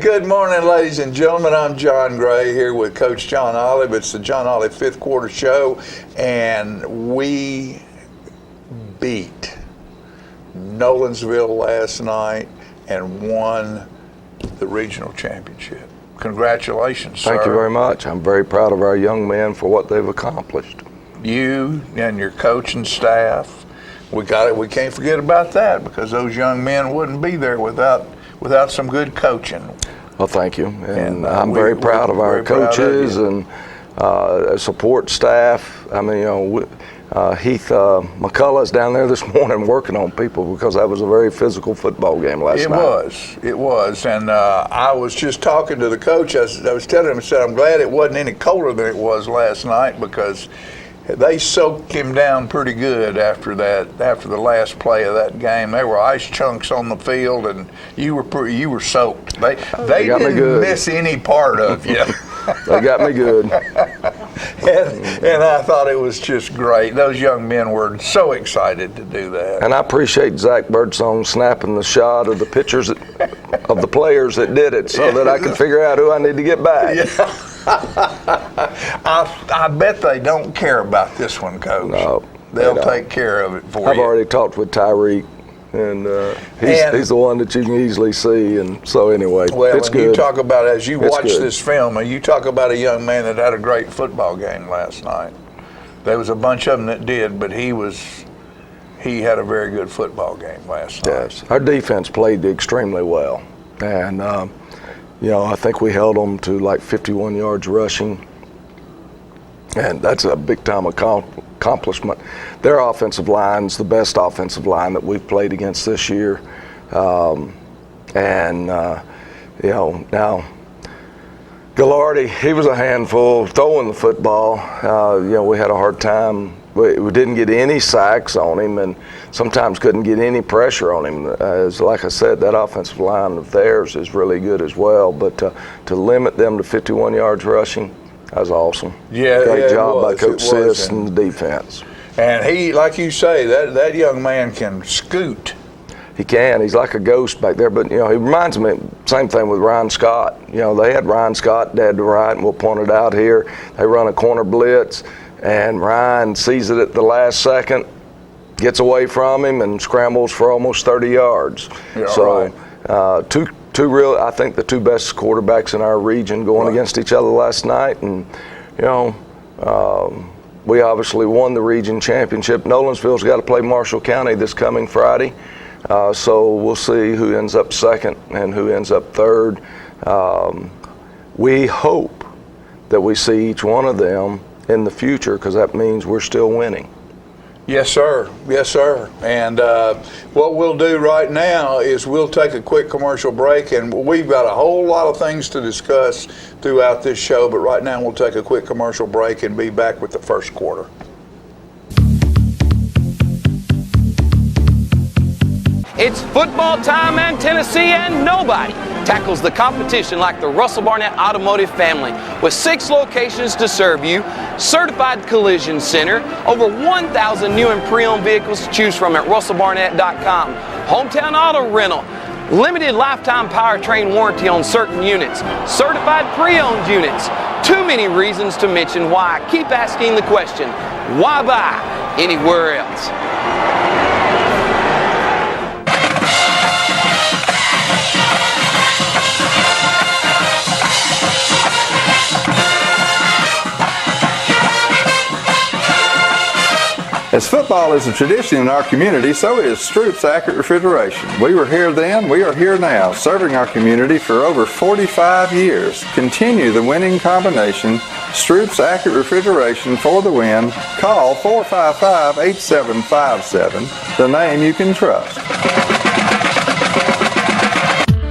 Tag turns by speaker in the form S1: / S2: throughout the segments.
S1: Good morning, ladies and gentlemen. I'm John Gray here with Coach John Olive. It's the John Olive fifth quarter show, and we beat Nolensville last night and won the regional championship. Congratulations, sir.
S2: Thank you very much. I'm very proud of our young men for what they've accomplished. You
S1: and your coaching staff, we can't forget about that, because those young men wouldn't be there without some good coaching.
S2: Well, thank you. And I'm very proud of our coaches and support staff. I mean, Heath McCullough's down there this morning working on people, because that was a very physical football game last night.
S1: It was. And I was just talking to the coach. I was telling him, I said, I'm glad it wasn't any colder than it was last night, because they soaked him down pretty good after the last play of that game. There were ice chunks on the field, and you were soaked. They didn't miss any part of you.
S2: They got me good.
S1: And I thought it was just great. Those young men were so excited to do that.
S2: And I appreciate Zach Birdsong snapping the shot of the pictures of the players that did it, so that I could figure out who I need to get back.
S1: Yeah. I bet they don't care about this one, Coach.
S2: No,
S1: they'll take care of it for you.
S2: I've already talked with Tyreek, and he's the one that you can easily see. And so anyway, it's good.
S1: You talk about, as you watch this film, and you talk about a young man that had a great football game last night. There was a bunch of them that did, but he had a very good football game last night.
S2: Yes, our defense played extremely well, and I think we held them to like 51 yards rushing, and that's a big-time accomplishment. Their offensive line's the best offensive line that we've played against this year, now Gallardi, he was a handful throwing the football. We had a hard time. We didn't get any sacks on him, and sometimes couldn't get any pressure on him. As like I said, that offensive line of theirs is really good as well. But to limit them to 51 yards rushing, that was awesome.
S1: Yeah,
S2: great job by Coach Sis and the defense.
S1: And he, like you say, that young man can scoot.
S2: He can. He's like a ghost back there. But he reminds me, same thing with Ryan Scott. They had Ryan Scott dead to right, and we'll point it out here. They run a corner blitz, and Ryan sees it at the last second, gets away from him, and scrambles for almost 30 yards.
S1: Yeah,
S2: so I think the two best quarterbacks in our region going against each other last night. And, we obviously won the region championship. Nolensville's got to play Marshall County this coming Friday. So we'll see who ends up second and who ends up third. We hope that we see each one of them in the future, because that means we're still winning.
S1: Yes, sir. Yes, sir. And what we'll do right now is we'll take a quick commercial break, and we've got a whole lot of things to discuss throughout this show, but right now we'll take a quick commercial break and be back with the first quarter.
S3: It's football time in Tennessee, and nobody tackles the competition like the Russell Barnett Automotive family. With 6 locations to serve you, certified collision center, over 1,000 new and pre-owned vehicles to choose from at russellbarnett.com. Hometown auto rental, limited lifetime powertrain warranty on certain units, certified pre-owned units. Too many reasons to mention why. Keep asking the question, why buy anywhere else?
S4: As football is a tradition in our community, so is Stroop's Accurate Refrigeration. We were here then, we are here now, serving our community for over 45 years. Continue the winning combination, Stroop's Accurate Refrigeration for the win. Call 455-8757, the name you can trust.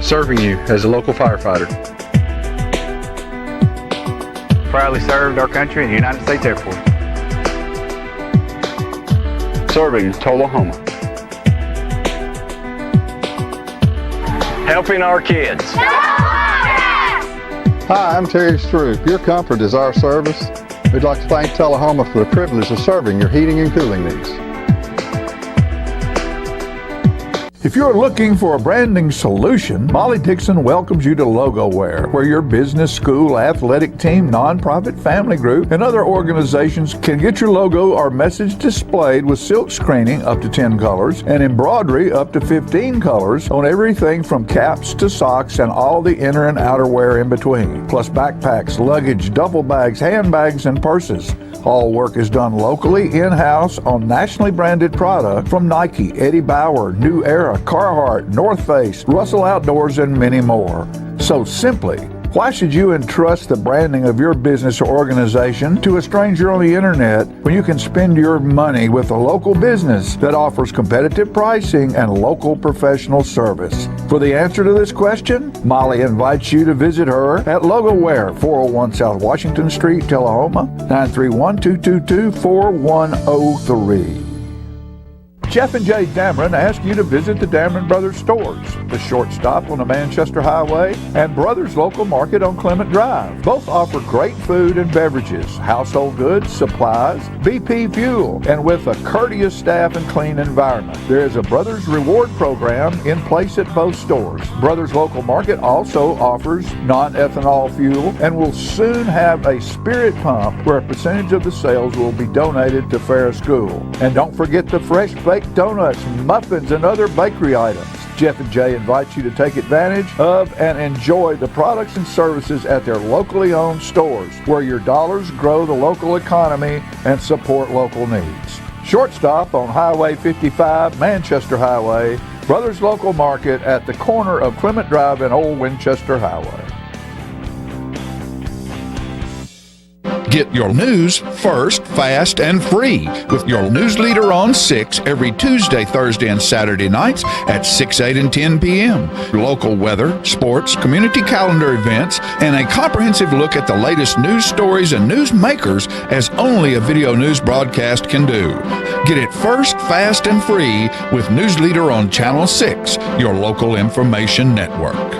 S5: Serving you as a local firefighter.
S6: Proudly served our country in the United States Air Force.
S5: Serving Tullahoma.
S6: Helping our kids.
S4: Hi, I'm Terry Stroop. Your comfort is our service. We'd like to thank Tullahoma for the privilege of serving your heating and cooling needs.
S7: If you're looking for a branding solution, Molly Dixon welcomes you to LogoWare, where your business, school, athletic team, nonprofit, family group, and other organizations can get your logo or message displayed with silk screening up to 10 colors and embroidery up to 15 colors on everything from caps to socks and all the inner and outer wear in between, plus backpacks, luggage, duffel bags, handbags, and purses. All work is done locally, in-house, on nationally branded product from Nike, Eddie Bauer, New Era, Carhartt, North Face, Russell Outdoors, and many more. So simply, why should you entrust the branding of your business or organization to a stranger on the internet when you can spend your money with a local business that offers competitive pricing and local professional service? For the answer to this question, Molly invites you to visit her at LogoWare, 401 South Washington Street, Tullahoma, 931-222-4103. Jeff and Jay Dameron ask you to visit the Dameron Brothers stores, the short stop on the Manchester Highway, and Brothers Local Market on Clement Drive. Both offer great food and beverages, household goods, supplies, BP fuel, and with a courteous staff and clean environment. There is a Brothers Reward program in place at both stores. Brothers Local Market also offers non-ethanol fuel and will soon have a spirit pump where a percentage of the sales will be donated to Farrah School. And don't forget the fresh baked donuts, muffins, and other bakery items. Jeff and Jay invite you to take advantage of and enjoy the products and services at their locally owned stores, where your dollars grow the local economy and support local needs. Short stop on Highway 55, Manchester Highway, Brothers Local Market at the corner of Clement Drive and Old Winchester Highway.
S8: Get your news first, fast, and free with your news leader on 6 every Tuesday, Thursday, and Saturday nights at 6, 8, and 10 p.m. Local weather, sports, community calendar events, and a comprehensive look at the latest news stories and news makers as only a video news broadcast can do. Get it first, fast, and free with News Leader on Channel 6, your local information network.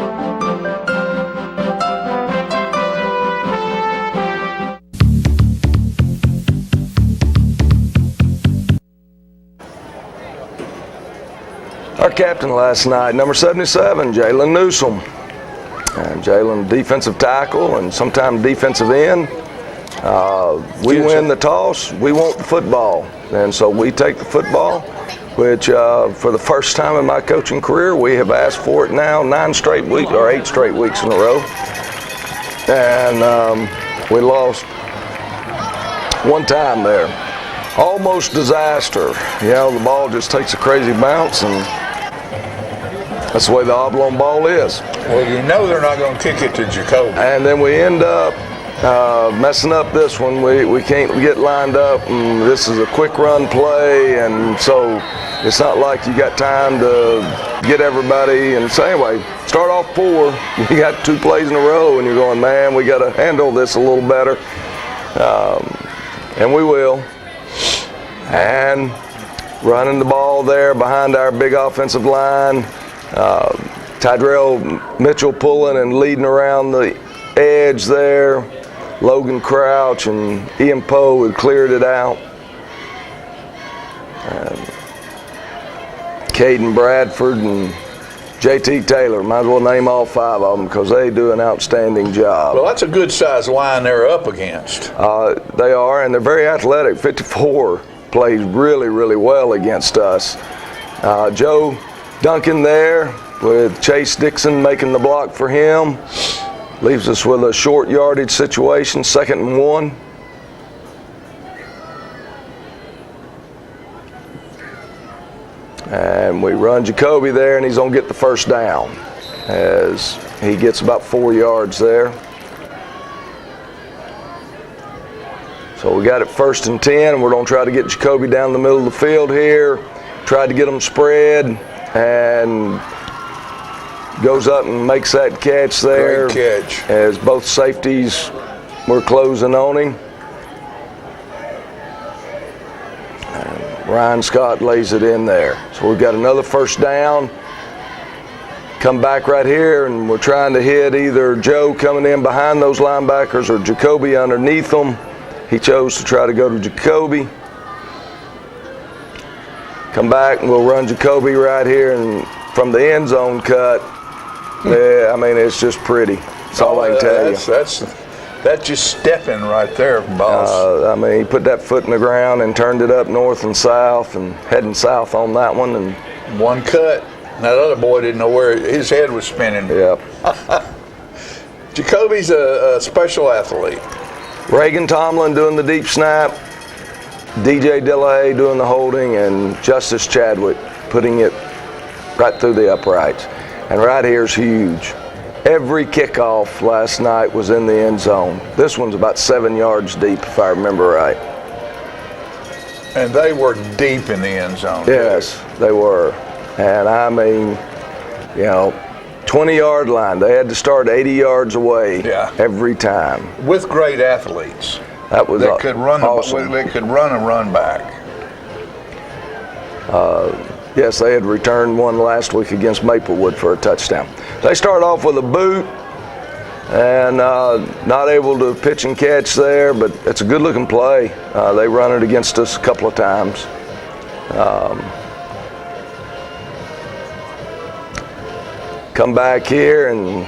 S2: Our captain last night, number 77, Jalen Newsome. And Jalen, defensive tackle and sometimes defensive end. We win the toss, we want the football. And so we take the football, which for the first time in my coaching career, we have asked for it now 8 straight weeks in a row. And we lost one time there. Almost disaster. You know, the ball just takes a crazy bounce, and that's the way the oblong ball is.
S1: Well, you know they're not going to kick it to Jacoby.
S2: And then we end up messing up this one. We can't get lined up, and this is a quick run play, and so it's not like you got time to get everybody. And so anyway, start off poor. You got 2 plays in a row, and you're going, man, we got to handle this a little better. And we will. And running the ball there behind our big offensive line. Tydrell Mitchell pulling and leading around the edge there. Logan Crouch and Ian Poe had cleared it out. Caden Bradford and JT Taylor, might as well name all 5 of them because they do an outstanding job.
S1: Well, that's a good size line they're up against.
S2: They are, and they're very athletic. 54 plays really, really well against us. Joe Duncan there with Chase Dixon making the block for him. Leaves us with a short yardage situation, 2nd and 1. And we run Jacoby there, and he's going to get the first down as he gets about 4 yards there. So we got it 1st and 10, and we're going to try to get Jacoby down the middle of the field here. Tried to get him spread, and goes up and makes that catch there.
S1: Great catch. As
S2: both safeties were closing on him. And Ryan Scott lays it in there. So we've got another 1st down. Come back right here, and we're trying to hit either Joe coming in behind those linebackers or Jacoby underneath them. He chose to try to go to Jacoby. Come back, and we'll run Jacoby right here, and from the end zone cut, yeah, I mean, it's just pretty. That's all I can tell you.
S1: That's just stepping right there, boss.
S2: I mean, he put that foot in the ground and turned it up north and south and heading south on that one. And
S1: one cut. That other boy didn't know where his head was spinning.
S2: Yep.
S1: Jacoby's a special athlete.
S2: Reagan Tomlin doing the deep snap, DJ Delahaye doing the holding, and Justice Chadwick putting it right through the uprights. And right here's huge. Every kickoff last night was in the end zone. This one's about 7 yards deep, if I remember right.
S1: And they were deep in the end zone.
S2: Yes, they were. And I mean, 20-yard line. They had to start 80 yards away every time.
S1: With great athletes.
S2: That was
S1: that could run
S2: awesome.
S1: They could run and run back.
S2: Yes, they had returned one last week against Maplewood for a touchdown. They start off with a boot and not able to pitch and catch there, but it's a good-looking play. They run it against us a couple of times. Come back here and,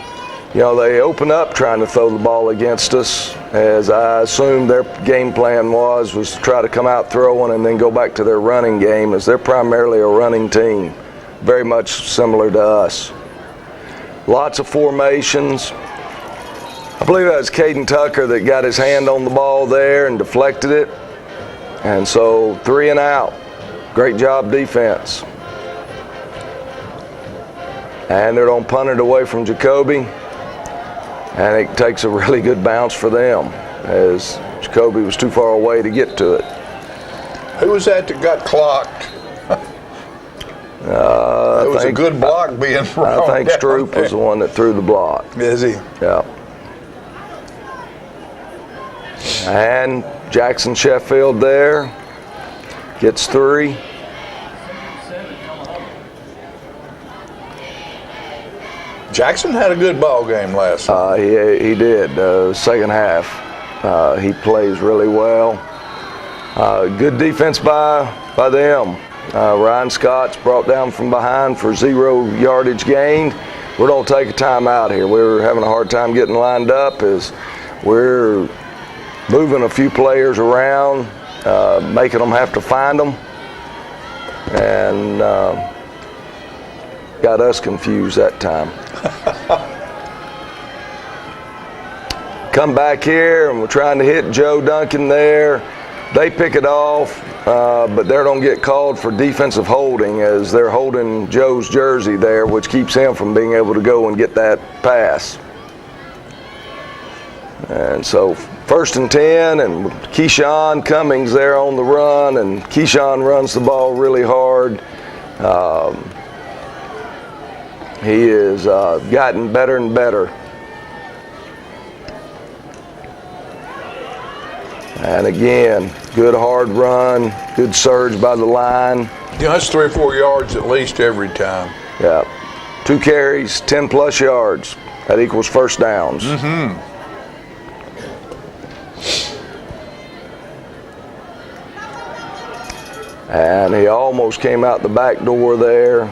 S2: they open up trying to throw the ball against us, as I assume their game plan was to try to come out throwing and then go back to their running game, as they're primarily a running team, very much similar to us. Lots of formations. I believe that was Caden Tucker that got his hand on the ball there and deflected it. And so 3 and out. Great job defense. And they're going to punt it away from Jacoby. And it takes a really good bounce for them, as Jacoby was too far away to get to it.
S1: Who was that got clocked? It was a good block being thrown.
S2: I think Stroop was the one that threw the block.
S1: Is he?
S2: Yeah. And Jackson Sheffield there gets 3.
S1: Jackson had a good ball game last night.
S2: He did. Second half, he plays really well. Good defense by them. Ryan Scott's brought down from behind for 0 yardage gained. We're going to take a timeout here. We're having a hard time getting lined up, as we're moving a few players around, making them have to find them, and got us confused that time. Come back here, and we're trying to hit Joe Duncan there. They pick it off, but they don't get called for defensive holding, as they're holding Joe's jersey there, which keeps him from being able to go and get that pass. And so 1st and 10, and Keyshawn Cummings there on the run, and Keyshawn runs the ball really hard. He has gotten better and better. And again, good hard run, good surge by the line.
S1: That's 3 or 4 yards at least every time.
S2: Yeah. 2 carries, 10+ yards. That equals first downs.
S1: Mm-hmm.
S2: And he almost came out the back door there.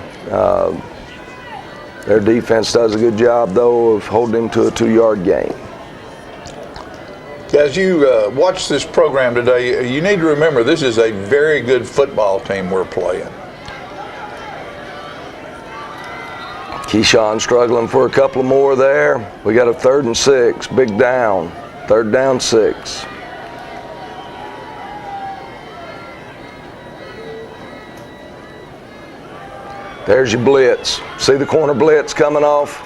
S2: Their defense does a good job, though, of holding him to a 2-yard gain.
S1: As you watch this program today, you need to remember this is a very good football team we're playing.
S2: Keyshawn struggling for a couple more there. We got a 3rd and 6, big down. 3rd down 6. There's your blitz. See the corner blitz coming off?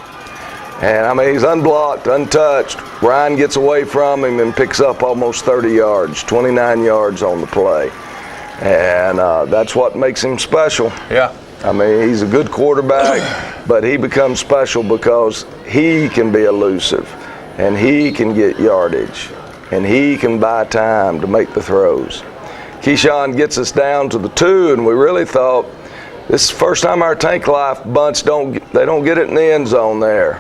S2: And I mean, he's unblocked, untouched. Ryan gets away from him and picks up almost 30 yards, 29 yards on the play. And that's what makes him special.
S1: Yeah.
S2: I mean, he's a good quarterback, but he becomes special because he can be elusive, and he can get yardage, and he can buy time to make the throws. Keyshawn gets us down to the 2, and we really thought, this is the first time our Tank Life bunch don't get it in the end zone there.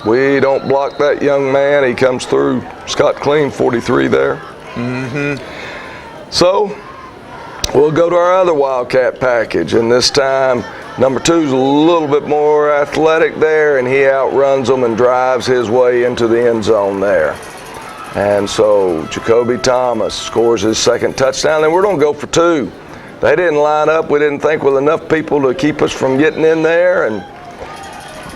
S2: We don't block that young man. He comes through. Scott Clean, 43 there. Mm-hmm. So we'll go to our other Wildcat package, and this time Number 2's a little bit more athletic there, and he outruns them and drives his way into the end zone there. And so Jacoby Thomas scores his second touchdown, and we're going to go for 2. They didn't line up. We didn't think with enough people to keep us from getting in there, and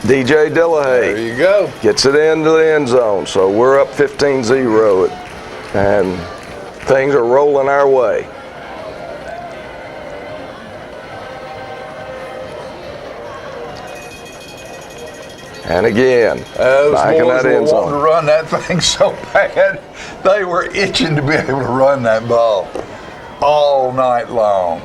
S2: DJ Dillahay
S1: There you go.
S2: gets it into the end zone. So we're up 15-0, and things are rolling our way. And again,
S1: Those
S2: back in
S1: boys
S2: that
S1: were
S2: end
S1: wanting to
S2: zone.
S1: run that thing so bad. They were itching to be able to run that ball all night long.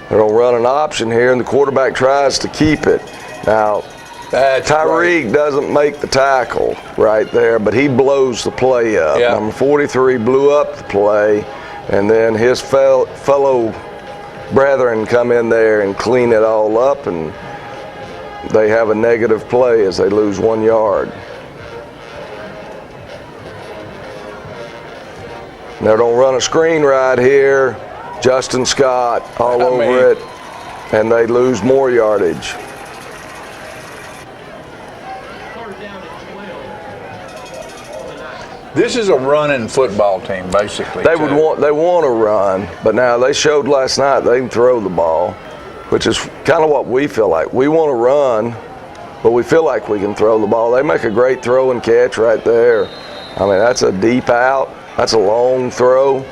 S2: They're going to run an option here, and the quarterback tries to keep it. Now,
S1: That's
S2: Tyreek
S1: great.
S2: doesn't make the tackle right there, but he blows the play up.
S1: Yeah.
S2: Number 43 blew up the play, and then his fellow brethren come in there and clean it all up, and they have a negative play as they lose 1 yard. They're going to run a screen right here. Justin Scott all over it, and they lose more yardage.
S1: This is a running football team, basically.
S2: They want to run, but now they showed last night they can throw the ball, which is kind of what we feel like. We want to run, but we feel like we can throw the ball. They make a great throw and catch right there. I mean, that's a deep out. That's a long throw,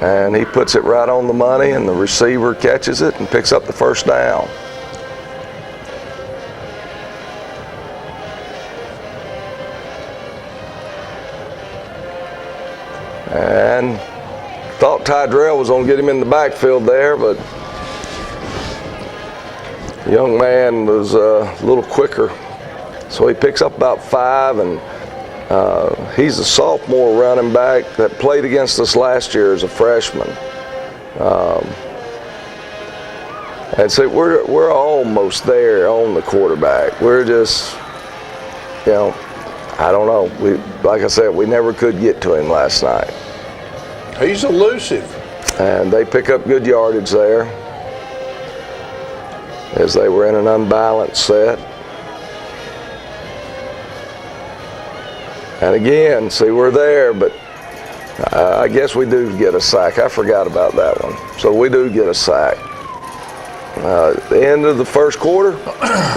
S2: and he puts it right on the money, and the receiver catches it and picks up the first down. And thought Tydrell was going to get him in the backfield there, but the young man was a little quicker. So he picks up about 5, and he's a sophomore running back that played against us last year as a freshman. And so we're almost there on the quarterback. We're just, you know, I don't know. Like I said, we never could get to him last night.
S1: He's elusive.
S2: And they pick up good yardage there as they were in an unbalanced set. And again, see, we're there, but I guess we do get a sack. I forgot about that one. So we do get a sack. At the end of the first quarter,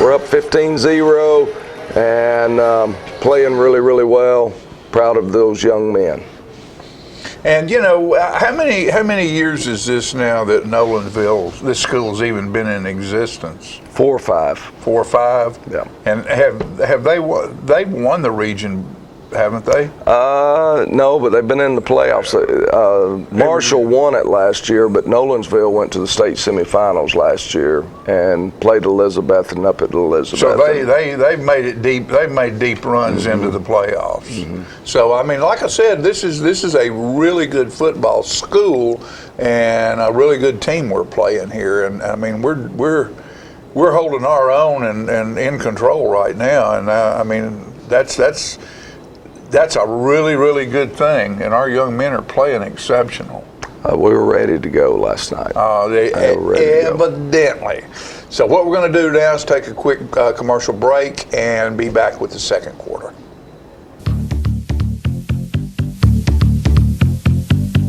S2: we're up 15-0 and playing really, really well. Proud of those young men.
S1: And you know, how many years is this now that Nolensville, this school's even been in existence?
S2: 4 or 5.
S1: 4 or 5.
S2: Yeah.
S1: And have they won? They've won the region, haven't they?
S2: No, but they've been in the playoffs. Marshall won it last year, but Nolensville went to the state semifinals last year and played Elizabeth and up at Elizabeth.
S1: So they've made it deep. They've made deep runs into the playoffs. Mm-hmm. So I mean, like I said, this is a really good football school and a really good team we're playing here. And I mean, we're holding our own and in control right now. And I mean, that's a really, really good thing, and our young men are playing exceptional.
S2: We were ready to go last night.
S1: Evidently. So what we're going to do now is take a quick commercial break and be back with the second quarter.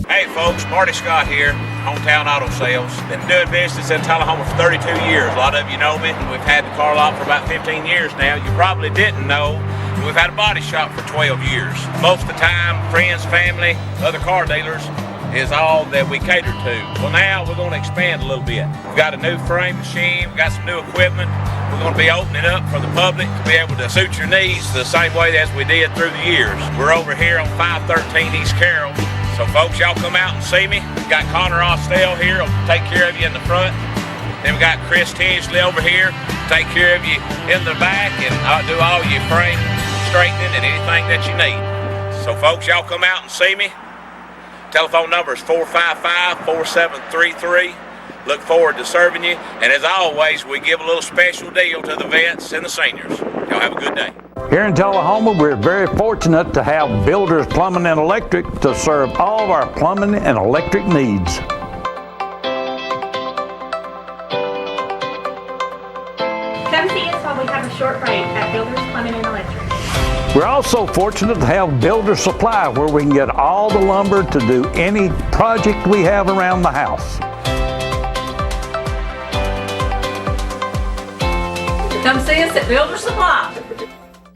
S9: Hey folks, Marty Scott here, Hometown Auto Sales. Been doing business in Tullahoma for 32 years. A lot of you know me. We've had the car lot for about 15 years now. You probably didn't know we've had a body shop for 12 years. Most of the time, friends, family, other car dealers is all that we cater to. Well, now we're going to expand a little bit. We've got a new frame machine, we've got some new equipment. We're going to be opening up for the public to be able to suit your needs the same way as we did through the years. We're over here on 513 East Carroll. So folks, y'all come out and see me. We've got Connor Ostell here, will take care of you in the front. Then we got Chris Tinsley over here, take care of you in the back, and I'll do all your frame straightening and anything that you need. So folks, y'all come out and see me. Telephone number is 455-4733. Look forward to serving you. And as always, we give a little special deal to the vets and the seniors. Y'all have a good day.
S7: Here in Tullahoma, we're very fortunate to have Builders Plumbing and Electric to serve all of our plumbing and electric needs.
S10: Come see us while we have a short break at Builders Plumbing and Electric.
S7: We're also fortunate to have Builder Supply, where we can get all the lumber to do any project we have around the house.
S10: Come see us at Builder Supply.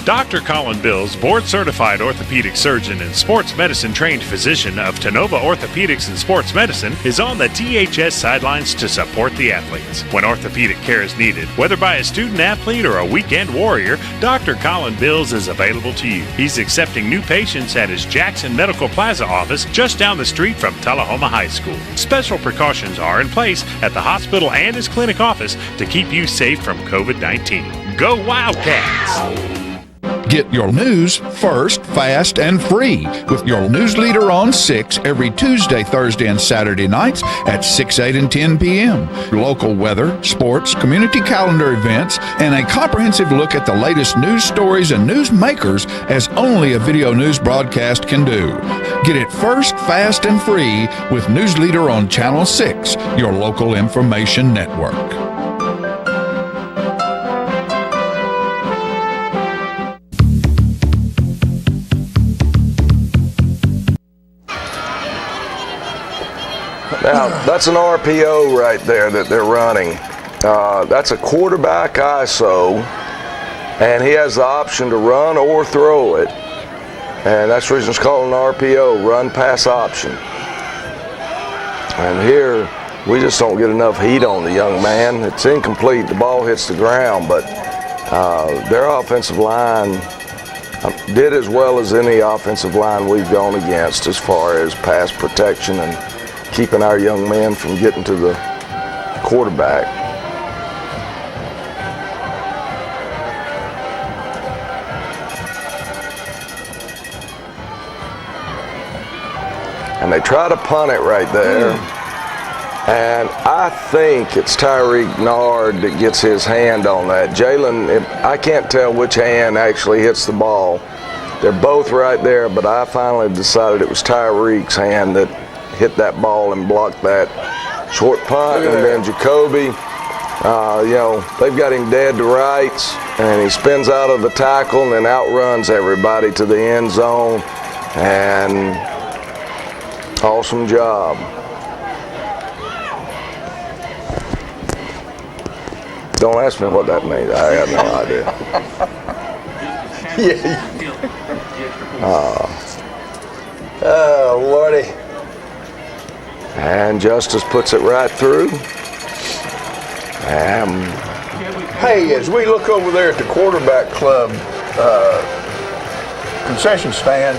S11: Dr. Colin Bills, board-certified orthopedic surgeon and sports medicine-trained physician of Tenova Orthopedics and Sports Medicine, is on the THS sidelines to support the athletes. When orthopedic care is needed, whether by a student-athlete or a weekend warrior, Dr. Colin Bills is available to you. He's accepting new patients at his Jackson Medical Plaza office just down the street from Tullahoma High School. Special precautions are in place at the hospital and his clinic office to keep you safe from COVID-19. Go Wildcats!
S8: Get your news first, fast, and free with your news leader on 6 every Tuesday, Thursday, and Saturday nights at 6, 8, and 10 p.m. Local weather, sports, community calendar events, and a comprehensive look at the latest news stories and news makers as only a video news broadcast can do. Get it first, fast, and free with News Leader on Channel 6, your local information network.
S2: Now, that's an RPO right there that they're running. That's a quarterback ISO, and he has the option to run or throw it. And that's the reason it's called an RPO, run pass option. And here, we just don't get enough heat on the young man. It's incomplete, the ball hits the ground, but their offensive line did as well as any offensive line we've gone against as far as pass protection and keeping our young men from getting to the quarterback. And they try to punt it right there. And I think it's Tyreek Nard that gets his hand on that. Jalen, I can't tell which hand actually hits the ball. They're both right there, but I finally decided it was Tyreek's hand that hit that ball and blocked that short punt. And then Jacoby, they've got him dead to rights, and he spins out of the tackle and then outruns everybody to the end zone. And awesome job. Don't ask me what that means. I have no idea.
S1: Oh, Lordy.
S2: And Justice puts it right through.
S1: Hey, as we look over there at the quarterback club concession stand,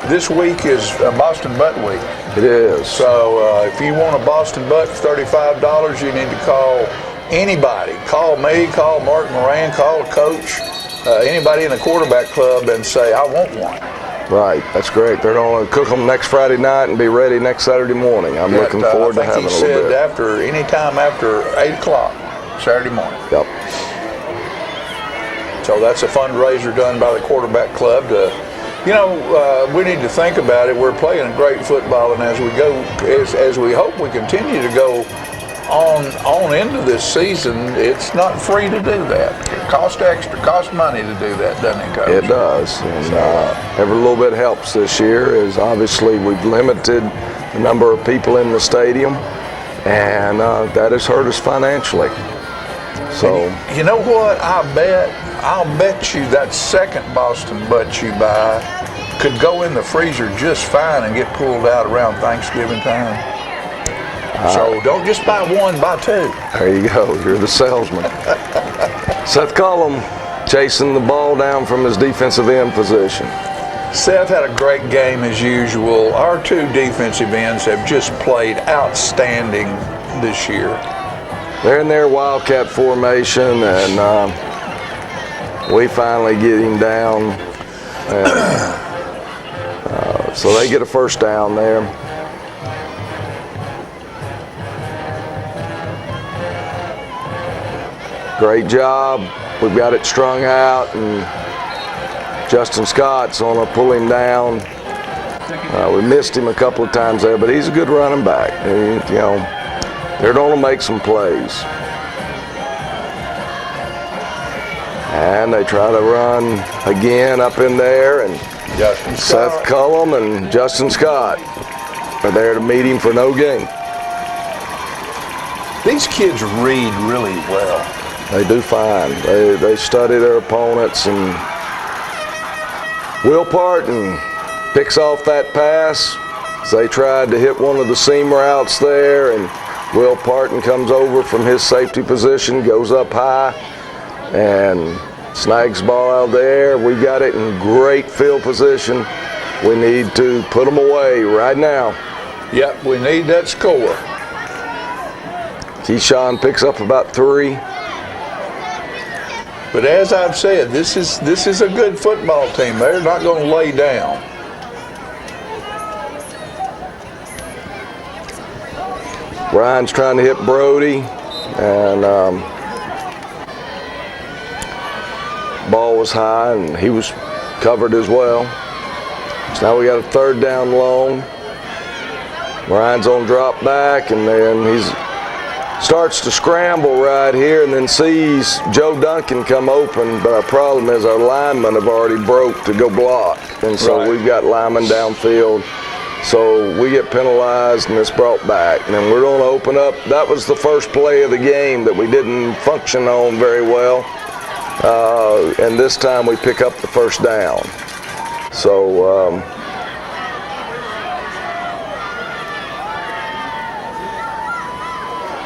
S1: this week is Boston Butt Week.
S2: It is.
S1: So if you want a Boston Butt for $35, you need to call anybody. Call me, call Mark Moran, call a coach, anybody in the quarterback club and say, I want one.
S2: Right, that's great. They're going to cook them next Friday night and be ready next Saturday morning. I'm looking forward to having a little bit.
S1: I think he said anytime after 8 o'clock Saturday morning.
S2: Yep.
S1: So that's a fundraiser done by the quarterback club to, we need to think about it. We're playing great football, and as we go, as we hope we continue to go on into this season, it's not free to do that. It costs extra, costs money to do that, doesn't it, Coach?
S2: It does. And every little bit helps this year. Is obviously we've limited the number of people in the stadium, and that has hurt us financially. So
S1: and you know what? I'll bet you that second Boston Butt you buy could go in the freezer just fine and get pulled out around Thanksgiving time. So don't just buy one, buy two.
S2: There you go. You're the salesman. Seth Cullum chasing the ball down from his defensive end position.
S1: Seth had a great game as usual. Our two defensive ends have just played outstanding this year.
S2: They're in their Wildcat formation, and we finally get him down. So they get a first down there. Great job. We've got it strung out, and Justin Scott's on to pull him down. We missed him a couple of times there, but he's a good running back. They're going to make some plays. And they try to run again up in there, and Seth Cullum and Justin Scott are there to meet him for no gain.
S1: These kids read really well.
S2: They do fine. They study their opponents, and Will Parton picks off that pass. They tried to hit one of the seam routes there, and Will Parton comes over from his safety position, goes up high, and snags the ball out there. We got it in great field position. We need to put them away right now.
S1: Yep, we need that score.
S2: Keyshawn picks up about 3.
S1: But as I've said, this is a good football team. They're not going to lay down.
S2: Ryan's trying to hit Brody, and ball was high, and he was covered as well. So now we got a 3rd down long. Ryan's on drop back, and then he starts to scramble right here, and then sees Joe Duncan come open. But our problem is our linemen have already broke to go block, and so we've got linemen downfield. So we get penalized, and it's brought back. And then we're going to open up. That was the first play of the game that we didn't function on very well. And this time we pick up the 1st down. So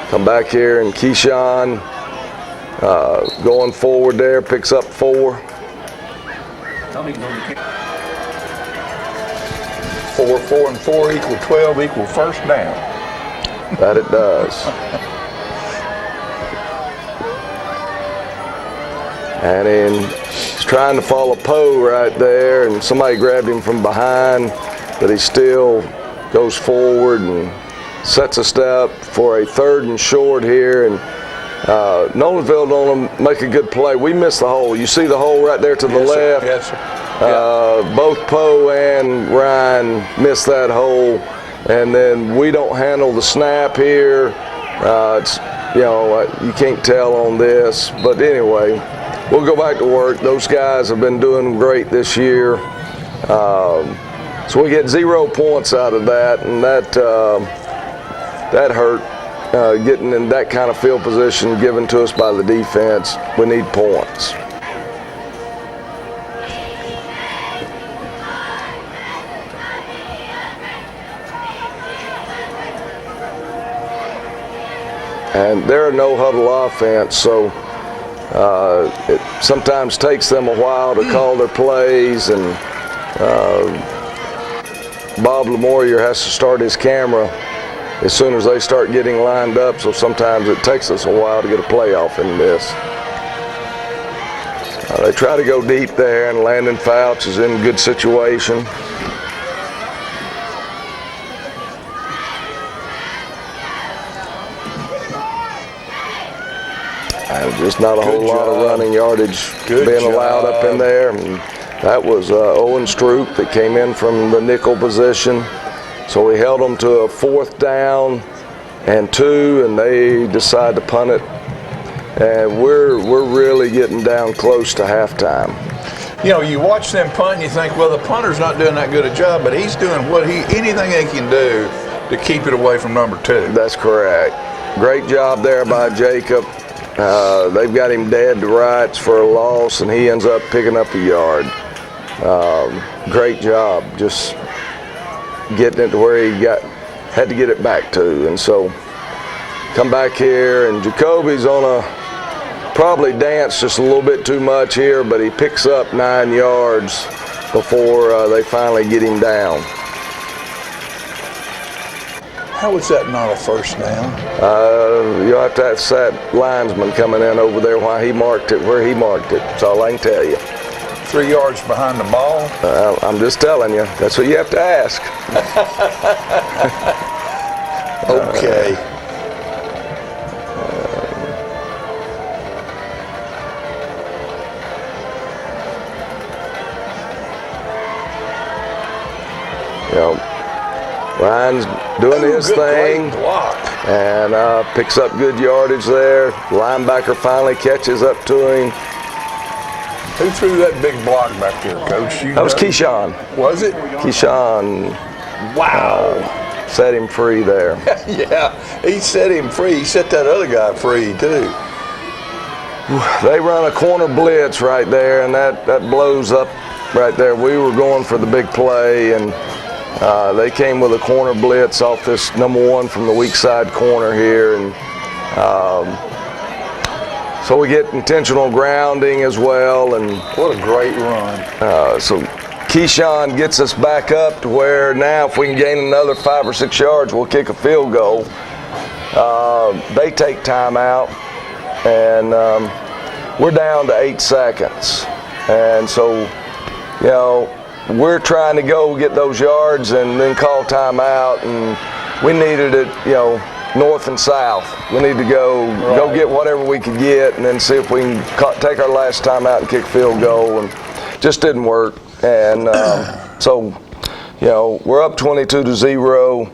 S2: come back here, and Keyshawn going forward there, picks up 4.
S1: 4, 4, and 4 equal 12 equal 1st down.
S2: That it does. And then he's trying to follow Poe right there, and somebody grabbed him from behind, but he still goes forward and sets a step for a 3rd and short here. And Nolensville don't make a good play. We missed the hole. You see the hole right there to the left?
S1: Yes, sir.
S2: Both Poe and Ryan missed that hole, and then we don't handle the snap here. It's, you can't tell on this, but anyway, we'll go back to work. Those guys have been doing great this year. So we get 0 points out of that, and that hurt, getting in that kind of field position given to us by the defense. We need points. And they're a no-huddle offense, so it sometimes takes them a while to call their plays, and Bob Lamorier has to start his camera as soon as they start getting lined up, so sometimes it takes us a while to get a play off in this. They try to go deep there, and Landon Fouts is in a good situation. Just not a whole lot of running yardage being allowed up in there. And that was Owen Stroop that came in from the nickel position. So we held them to a 4th down and 2, and they decide to punt it. And we're really getting down close to halftime.
S1: You watch them punt and you think, well, the punter's not doing that good a job, but he's doing anything he can do to keep it away from number 2.
S2: That's correct. Great job there by Jacob. They've got him dead to rights for a loss, and he ends up picking up a yard. Great job, just getting it to where he had to get it back to. And so come back here, and Jacoby's probably danced just a little bit too much here, but he picks up 9 yards before they finally get him down.
S1: How is that not a 1st down?
S2: You'll have to ask that linesman coming in over there why he marked it where he marked it. That's all I can tell you.
S1: 3 yards behind the ball?
S2: I'm just telling you. That's what you have to ask.
S1: Okay.
S2: Ryan's doing his thing.
S1: Great block.
S2: And picks up good yardage there. Linebacker finally catches up to him.
S1: Who threw that big block back there, Coach?
S2: That was Keyshawn.
S1: Was it?
S2: Keyshawn.
S1: Wow.
S2: Set him free there.
S1: Yeah, he set him free. He set that other guy free, too.
S2: They run a corner blitz right there, and that blows up right there. We were going for the big play, and they came with a corner blitz off this number 1 from the weak side corner here, and so we get intentional grounding as well. And
S1: what a great run!
S2: So Keyshawn gets us back up to where now if we can gain another 5 or 6 yards, we'll kick a field goal. They take time out, and we're down to 8 seconds, and so we're trying to go get those yards and then call timeout, and we needed it, north and south. We need to go get whatever we could get, and then see if we can take our last timeout and kick field goal, and just didn't work. And so we're up 22-0.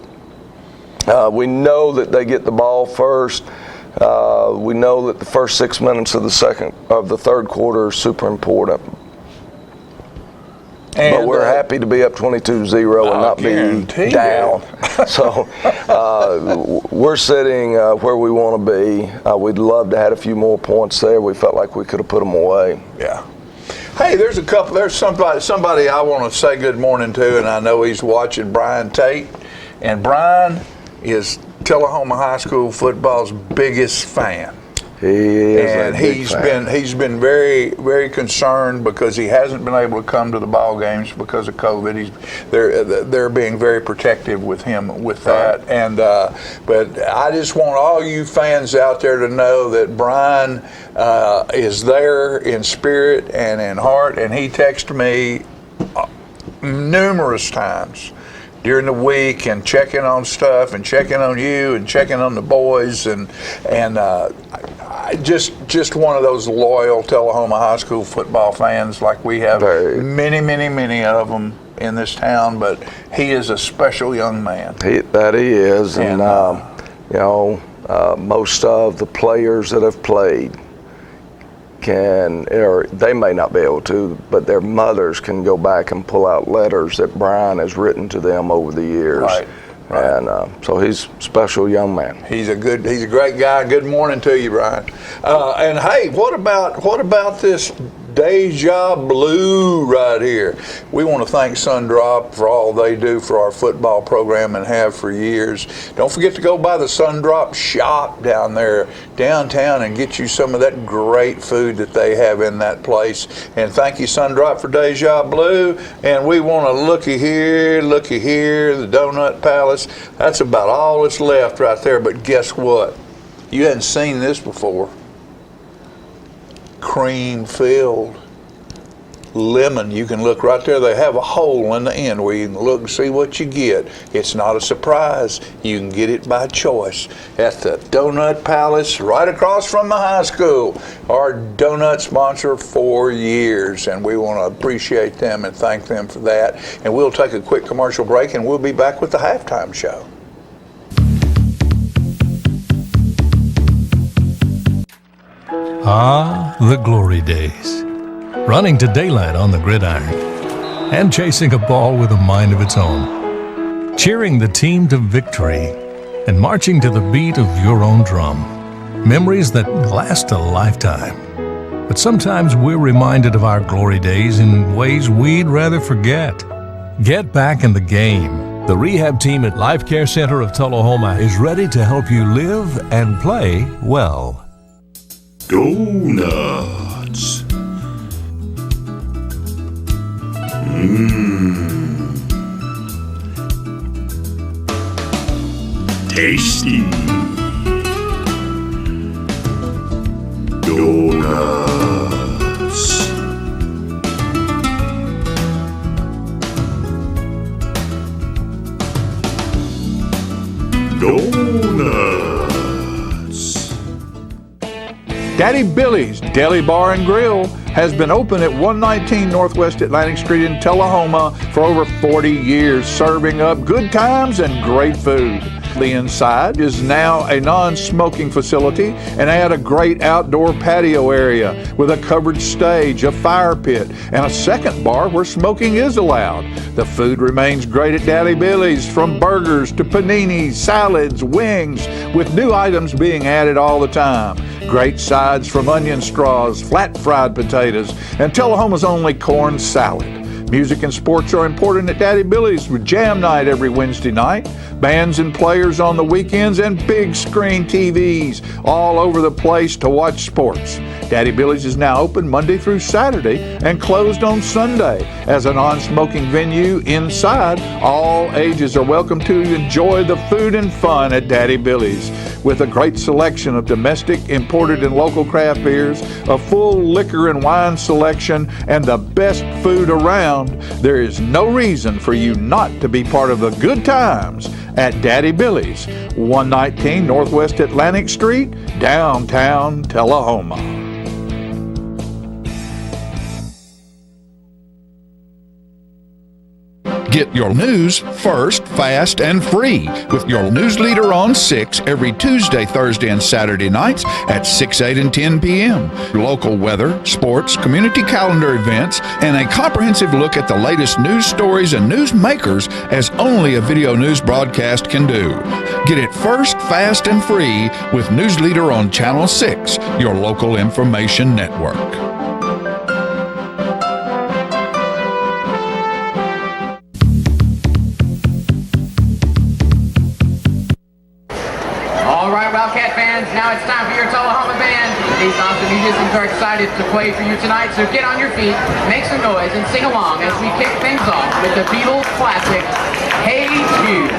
S2: We know that they get the ball first. We know that the first 6 minutes of the third quarter are super important. But we're happy to be up 22-0 and not be down. So we're sitting where we want to be. We'd love to have had a few more points there. We felt like we could have put them away.
S1: Yeah. Hey, there's somebody I want to say good morning to, and I know he's watching, Brian Tate. And Brian is Tullahoma High School football's biggest fan.
S2: He is,
S1: and he's been very, very concerned because he hasn't been able to come to the ball games because of COVID. They're being very protective with him with that. Right. And but I just want all you fans out there to know that Brian is there in spirit and in heart. And he texted me numerous times during the week and checking on stuff and checking on you and checking on the boys and just one of those loyal Tullahoma High School football fans like we have many of them in this town, but he is a special young man.
S2: He is, and most of the players that have played they may not be able to, but their mothers can go back and pull out letters that Brian has written to them over the years.
S1: Right.
S2: And so he's a special young man.
S1: He's a great guy. Good morning to you, Brian. And hey, what about this Deja Blue right here? We want to thank Sundrop for all they do for our football program and have for years. Don't forget to go by the Sundrop shop down there downtown and get you some of that great food that they have in that place. And thank you, Sundrop, for Deja Blue. And we want to looky here, the Donut Palace. That's about all that's left right there. But guess what? You hadn't seen this before. Cream filled lemon. You can look right there. They have a hole in the end where you can look and see what you get. It's not a surprise. You can get it by choice at the Donut Palace right across from the high school. Our donut sponsor for years, and we want to appreciate them and thank them for that. And we'll take a quick commercial break and we'll be back with the halftime show.
S12: Ah, the glory days. Running to daylight on the gridiron and chasing a ball with a mind of its own. Cheering the team to victory and marching to the beat of your own drum. Memories that last a lifetime. But sometimes we're reminded of our glory days in ways we'd rather forget. Get back in the game. The rehab team at Life Care Center of Tullahoma is ready to help you live and play well.
S13: Donuts. Tasty. Donuts.
S7: Daddy Billy's Deli Bar and Grill has been open at 119 Northwest Atlantic Street in Tullahoma for over 40 years, serving up good times and great food. The inside is now a non-smoking facility and had a great outdoor patio area with a covered stage, a fire pit, and a second bar where smoking is allowed. The food remains great at Daddy Billy's, from burgers to paninis, salads, wings, with new items being added all the time. Great sides from onion straws, flat fried potatoes, and Tullahoma's only corn salad. Music and sports are important at Daddy Billy's with jam night every Wednesday night, bands and players on the weekends, and big screen TVs all over the place to watch sports. Daddy Billy's is now open Monday through Saturday and closed on Sunday. As a non-smoking venue inside, all ages are welcome to enjoy the food and fun at Daddy Billy's. With a great selection of domestic, imported, and local craft beers, a full liquor and wine selection, and the best food around, there is no reason for you not to be part of the good times at Daddy Billy's, 119 Northwest Atlantic Street, downtown Tullahoma.
S8: Get your news first, fast, and free with your news leader on 6 every Tuesday, Thursday, and Saturday nights at 6, 8, and 10 p.m. Local weather, sports, community calendar events, and a comprehensive look at the latest news stories and news makers as only a video news broadcast can do. Get it first, fast, and free with News Leader on Channel 6, your local information network.
S14: Wildcat fans, now it's time for your Tullahoma band. These awesome musicians are excited to play for you tonight, so get on your feet, make some noise, and sing along as we kick things off with the Beatles classic, Hey Jude.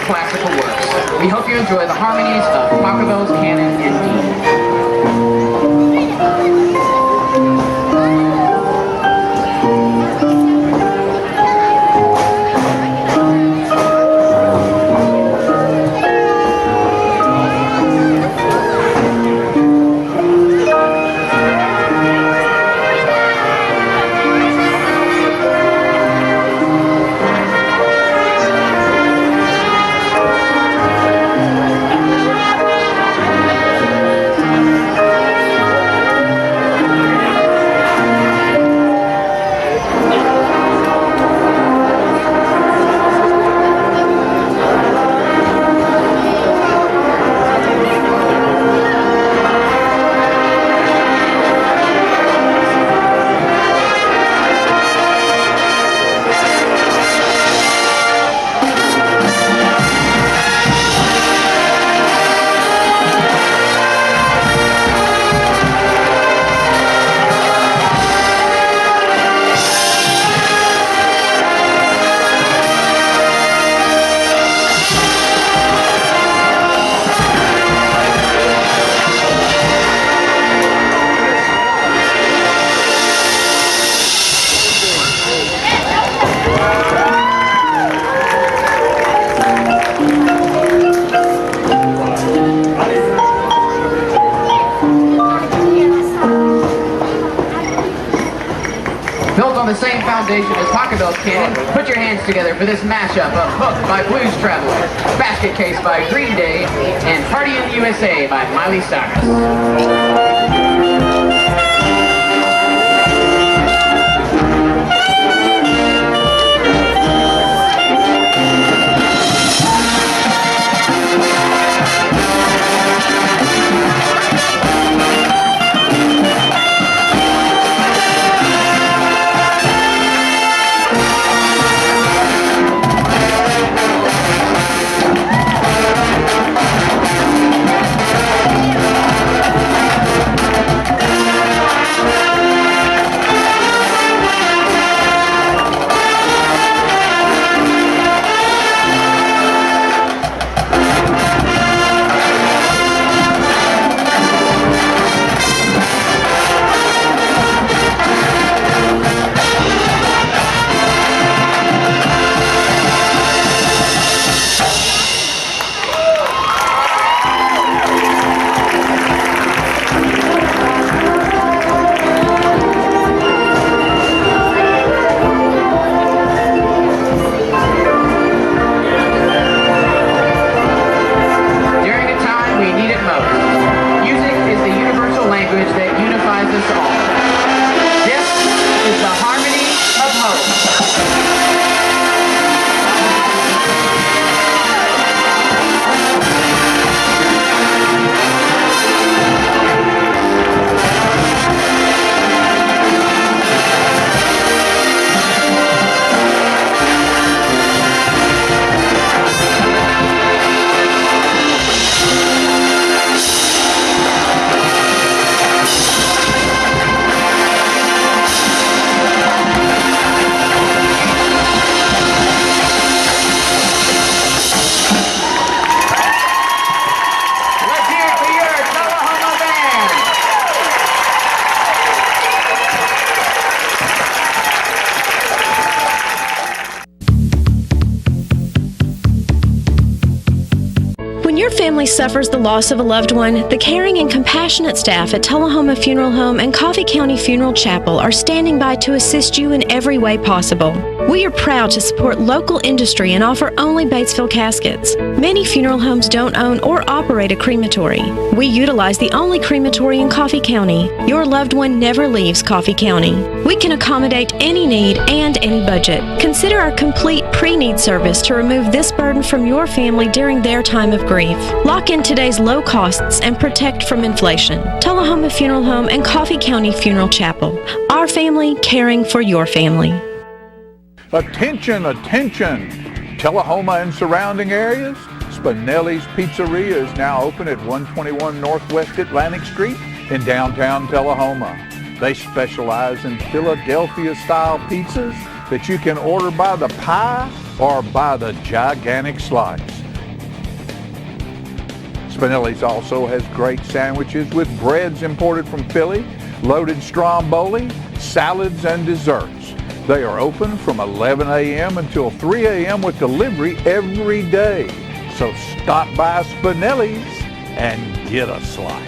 S14: Classical works. We hope you enjoy the harmonies of Pachelbel's Canon and D. Built on the same foundation as Pocketbelt Cannon, put your hands together for this mashup of Hook by Blues Traveler, Basket Case by Green Day, and Party in the USA by Miley Cyrus.
S15: family suffers the loss of a loved one, the caring and compassionate staff at Tullahoma Funeral Home and Coffee County Funeral Chapel are standing by to assist you in every way possible. We are proud to support local industry and offer only Batesville caskets. Many funeral homes don't own or operate a crematory. We utilize the only crematory in Coffee County. Your loved one never leaves Coffee County. We can accommodate any need and any budget. Consider our complete pre-need service to remove this burden from your family during their time of grief. Lock in today's low costs and protect from inflation. Tullahoma Funeral Home and Coffee County Funeral Chapel. Our family caring for your family.
S7: Attention, attention! Tullahoma and surrounding areas? Spinelli's Pizzeria is now open at 121 Northwest Atlantic Street in downtown Tullahoma. They specialize in Philadelphia-style pizzas that you can order by the pie or by the gigantic slice. Spinelli's also has great sandwiches with breads imported from Philly, loaded stromboli, salads, and desserts. They are open from 11 a.m. until 3 a.m. with delivery every day. So stop by Spinelli's and get a slice.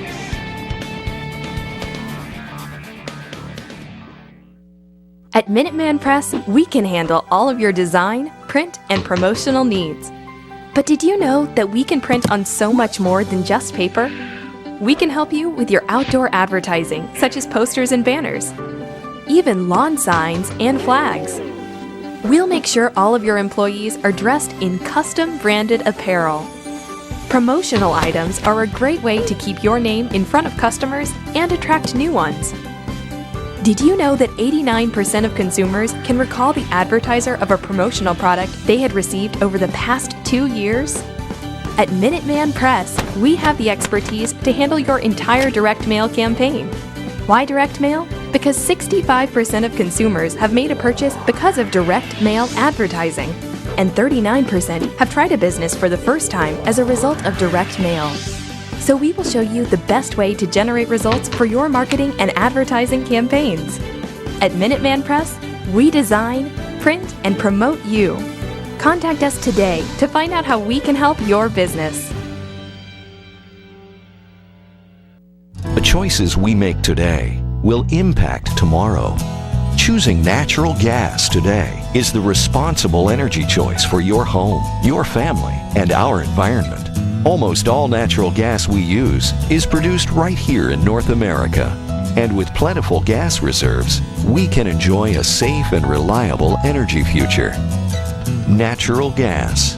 S16: At Minuteman Press, we can handle all of your design, print, and promotional needs. But did you know that we can print on so much more than just paper? We can help you with your outdoor advertising, such as posters and banners, even lawn signs and flags. We'll make sure all of your employees are dressed in custom branded apparel. Promotional items are a great way to keep your name in front of customers and attract new ones. Did you know that 89% of consumers can recall the advertiser of a promotional product they had received over the past 2 years? At Minuteman Press, we have the expertise to handle your entire direct mail campaign. Why direct mail? Because 65% of consumers have made a purchase because of direct mail advertising, and 39% have tried a business for the first time as a result of direct mail. So we will show you the best way to generate results for your marketing and advertising campaigns. At Minuteman Press, we design, print, and promote you. Contact us today to find out how we can help your business.
S17: The choices we make today will impact tomorrow. Choose Choosing natural gas today is the responsible energy choice for your home, your family, and our environment. Almost all natural gas we use is produced right here in North America. And with plentiful gas reserves, we can enjoy a safe and reliable energy future. Natural gas.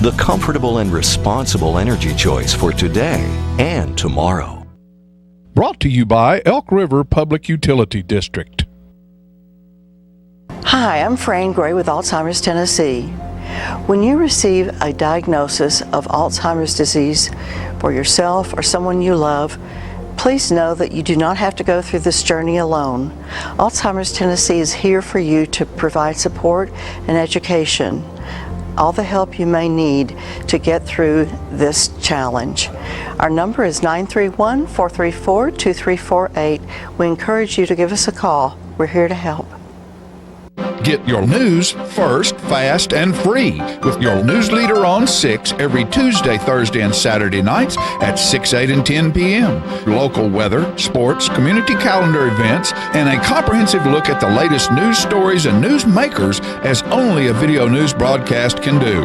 S17: The comfortable and responsible energy choice for today and tomorrow.
S8: Brought to you by Elk River Public Utility District.
S18: Hi, I'm Fran Gray with Alzheimer's Tennessee. When you receive a diagnosis of Alzheimer's disease for yourself or someone you love, please know that you do not have to go through this journey alone. Alzheimer's Tennessee is here for you to provide support and education, all the help you may need to get through this challenge. Our number is 931-434-2348. We encourage you to give us a call. We're here to help.
S8: Get your news first, fast, and free with your news leader on 6 every Tuesday, Thursday, and Saturday nights at 6, 8, and 10 p.m. Local weather, sports, community calendar events, and a comprehensive look at the latest news stories and news makers as only a video news broadcast can do.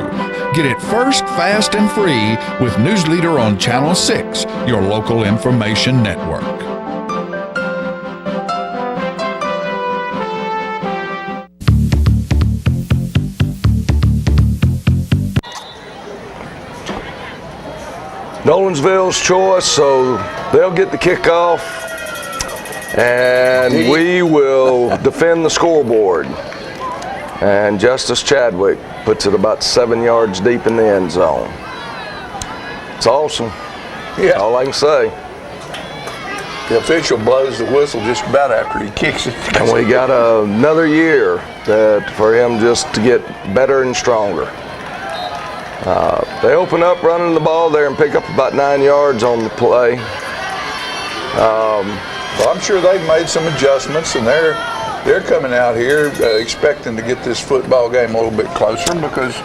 S8: Get it first, fast, and free with News Leader on Channel 6, your local information network.
S2: Nolensville's choice, so they'll get the kickoff, and we will defend the scoreboard. And Justice Chadwick puts it about 7 yards deep in the end zone. It's awesome.
S1: Yeah.
S2: All I can say.
S1: The official blows the whistle just about after he kicks it.
S2: And we got another year for him just to get better and stronger. They open up running the ball there and pick up about 9 yards on the play.
S1: Well, I'm sure they've made some adjustments, and they're coming out here expecting to get this football game a little bit closer because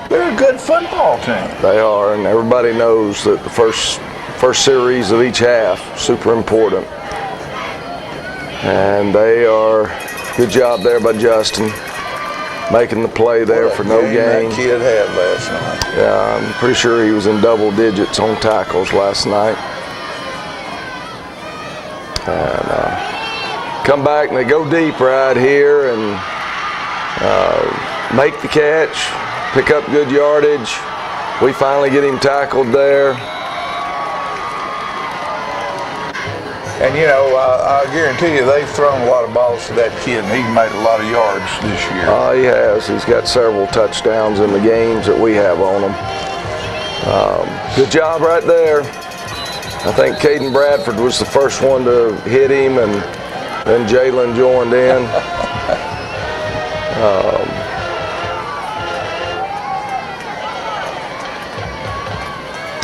S1: they're a good football team.
S2: They are, and everybody knows that the first series of each half super important. And they are, good job there by Justin, making the play there for no gain.
S1: That kid had last night.
S2: Yeah, I'm pretty sure he was in double digits on tackles last night. And come back and they go deep right here and make the catch, pick up good yardage. We finally get him tackled there.
S1: And you know, I guarantee you they've thrown a lot of balls to that kid, and he's made a lot of yards this year.
S2: He has. He's got several touchdowns in the games that we have on him. Good job right there. I think Caden Bradford was the first one to hit him, and then Jalen joined in.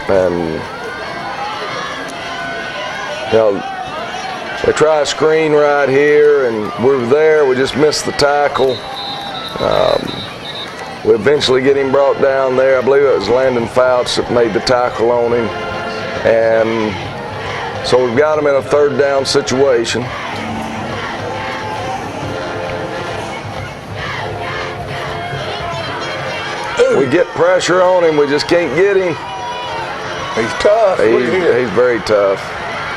S2: And you know, they try a screen right here, and we're there. We just missed the tackle. We eventually get him brought down there. I believe it was Landon Fouts that made the tackle on him. And so we've got him in a third down situation. We get pressure on him. We just can't get him.
S1: He's tough.
S2: He's very tough.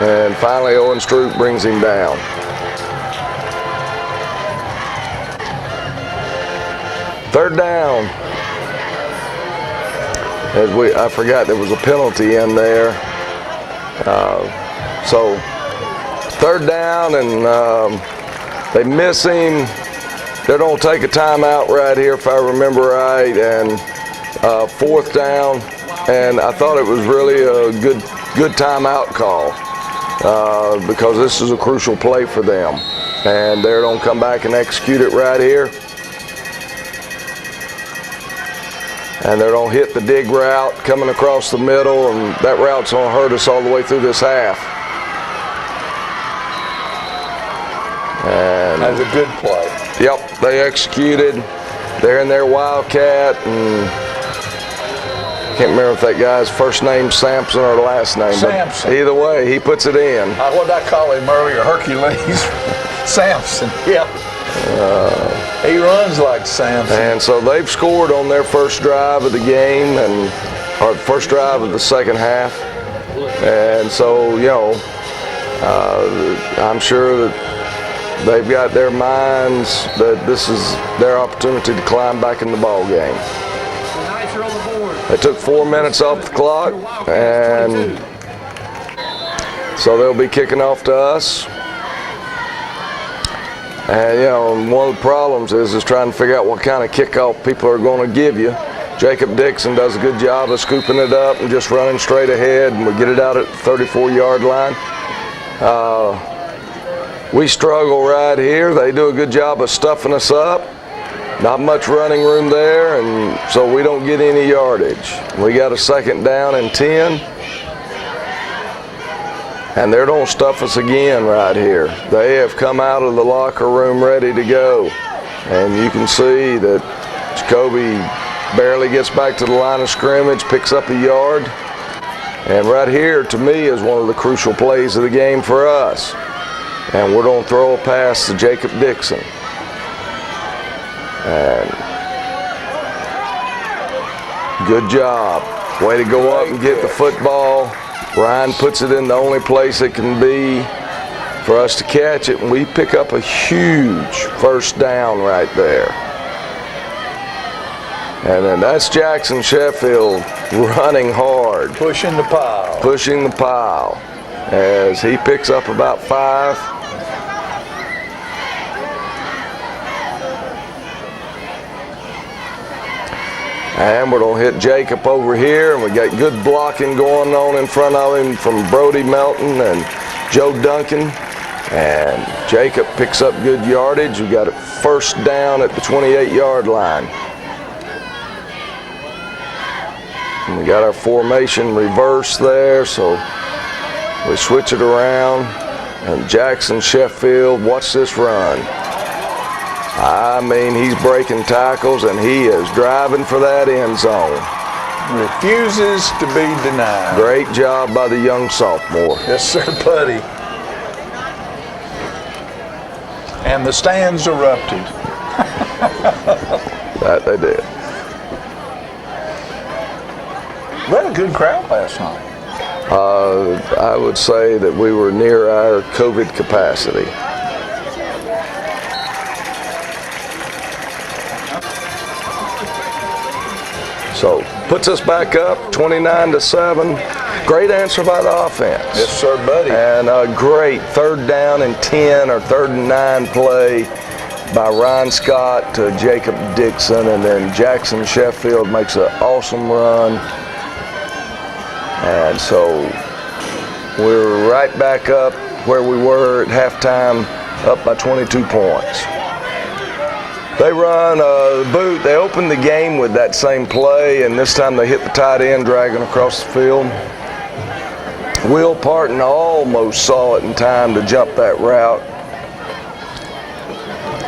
S2: And finally, Owen Stroop brings him down. Third down. I forgot there was a penalty in there. So third down, and they miss him. They're going to take a timeout right here, if I remember right, and fourth down. And I thought it was really a good timeout call because this is a crucial play for them. And they're going to come back and execute it right here. And they're going to hit the dig route coming across the middle, and that route's going to hurt us all the way through this half. And
S1: that was a good play.
S2: Yep, they executed. They're in their Wildcat, and Can't remember if that guy's first name Sampson or last name.
S1: Sampson.
S2: But either way, he puts it in.
S1: What did I call him earlier? Hercules. Samson. Yep. He runs like Samson.
S2: And so they've scored on their first drive of the game, or first drive of the second half. And so, I'm sure that they've got their minds that this is their opportunity to climb back in the ball game. They took 4 minutes off the clock, and so they'll be kicking off to us. And one of the problems is trying to figure out what kind of kickoff people are going to give you. Jacob Dixon does a good job of scooping it up and just running straight ahead, and we get it out at the 34-yard line. We struggle right here. They do a good job of stuffing us up. Not much running room there, and so we don't get any yardage. We got a 2nd down and 10. And they're going to stuff us again right here. They have come out of the locker room ready to go. And you can see that Jacoby barely gets back to the line of scrimmage, picks up a yard. And right here, to me, is one of the crucial plays of the game for us. And we're going to throw a pass to Jacob Dixon. And good job. Way to go up and get the football. Ryan puts it in the only place it can be for us to catch it, and we pick up a huge first down right there. And then that's Jackson Sheffield running hard.
S1: Pushing the pile.
S2: Pushing the pile as he picks up about 5. And we're going to hit Jacob over here, and we got good blocking going on in front of him from Brody Melton and Joe Duncan. And Jacob picks up good yardage. We got it first down at the 28-yard line. And we got our formation reversed there, so we switch it around. And Jackson Sheffield, watch this run. I mean, he's breaking tackles, and he is driving for that end zone.
S1: Refuses to be denied.
S2: Great job by the young sophomore.
S1: Yes, sir, buddy. And the stands erupted.
S2: That they did.
S1: We had a good crowd last night.
S2: I would say that we were near our COVID capacity. So puts us back up 29-7. Great answer by the offense.
S1: Yes, sir, buddy.
S2: And a great 3rd down and 10 or 3rd and 9 play by Ryan Scott to Jacob Dixon, and then Jackson Sheffield makes an awesome run. And so we're right back up where we were at halftime, up by 22 points. They run a boot. They opened the game with that same play, and this time they hit the tight end dragging across the field. Will Parton almost saw it in time to jump that route,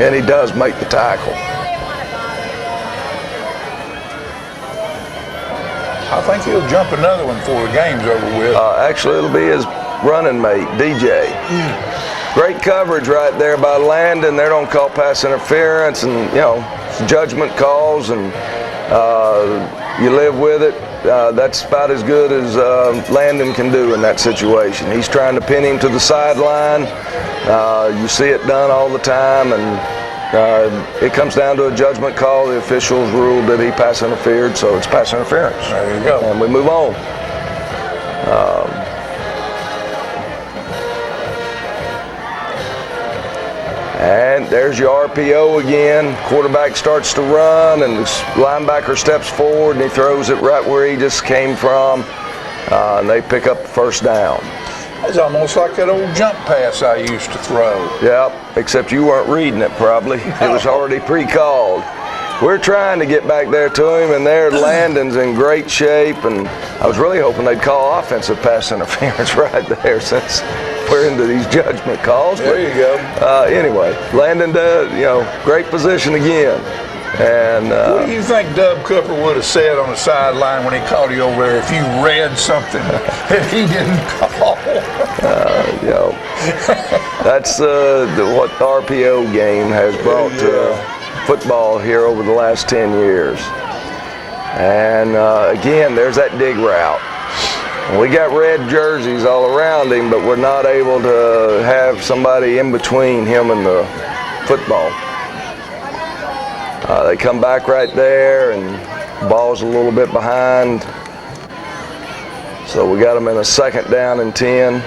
S2: and he does make the tackle.
S1: I think he'll jump another one before the game's over with.
S2: Actually, it'll be his running mate, DJ. Great coverage right there by Landon. They don't call pass interference, and judgment calls, and you live with it. That's about as good as Landon can do in that situation. He's trying to pin him to the sideline. You see it done all the time, and it comes down to a judgment call. The officials ruled that he pass interfered, so it's pass interference.
S1: There you go.
S2: And we move on. And there's your RPO again. Quarterback starts to run, and the linebacker steps forward, and he throws it right where he just came from. And they pick up the first down.
S1: It's almost like that old jump pass I used to throw.
S2: Yep, except you weren't reading it probably. It was already pre-called. We're trying to get back there to him, and there Landon's in great shape, and I was really hoping they'd call offensive pass interference right there since we're into these judgment calls.
S1: There you go.
S2: Anyway, Landon does, great position again. And
S1: what do you think Dub Cooper would have said on the sideline when he called you over there if you read something that he didn't call?
S2: You know, that's what the RPO game has brought to football here over the last 10 years. And again, there's that dig route. We got red jerseys all around him, but we're not able to have somebody in between him and the football. They come back right there, and ball's a little bit behind. So we got them in a 2nd down and 10.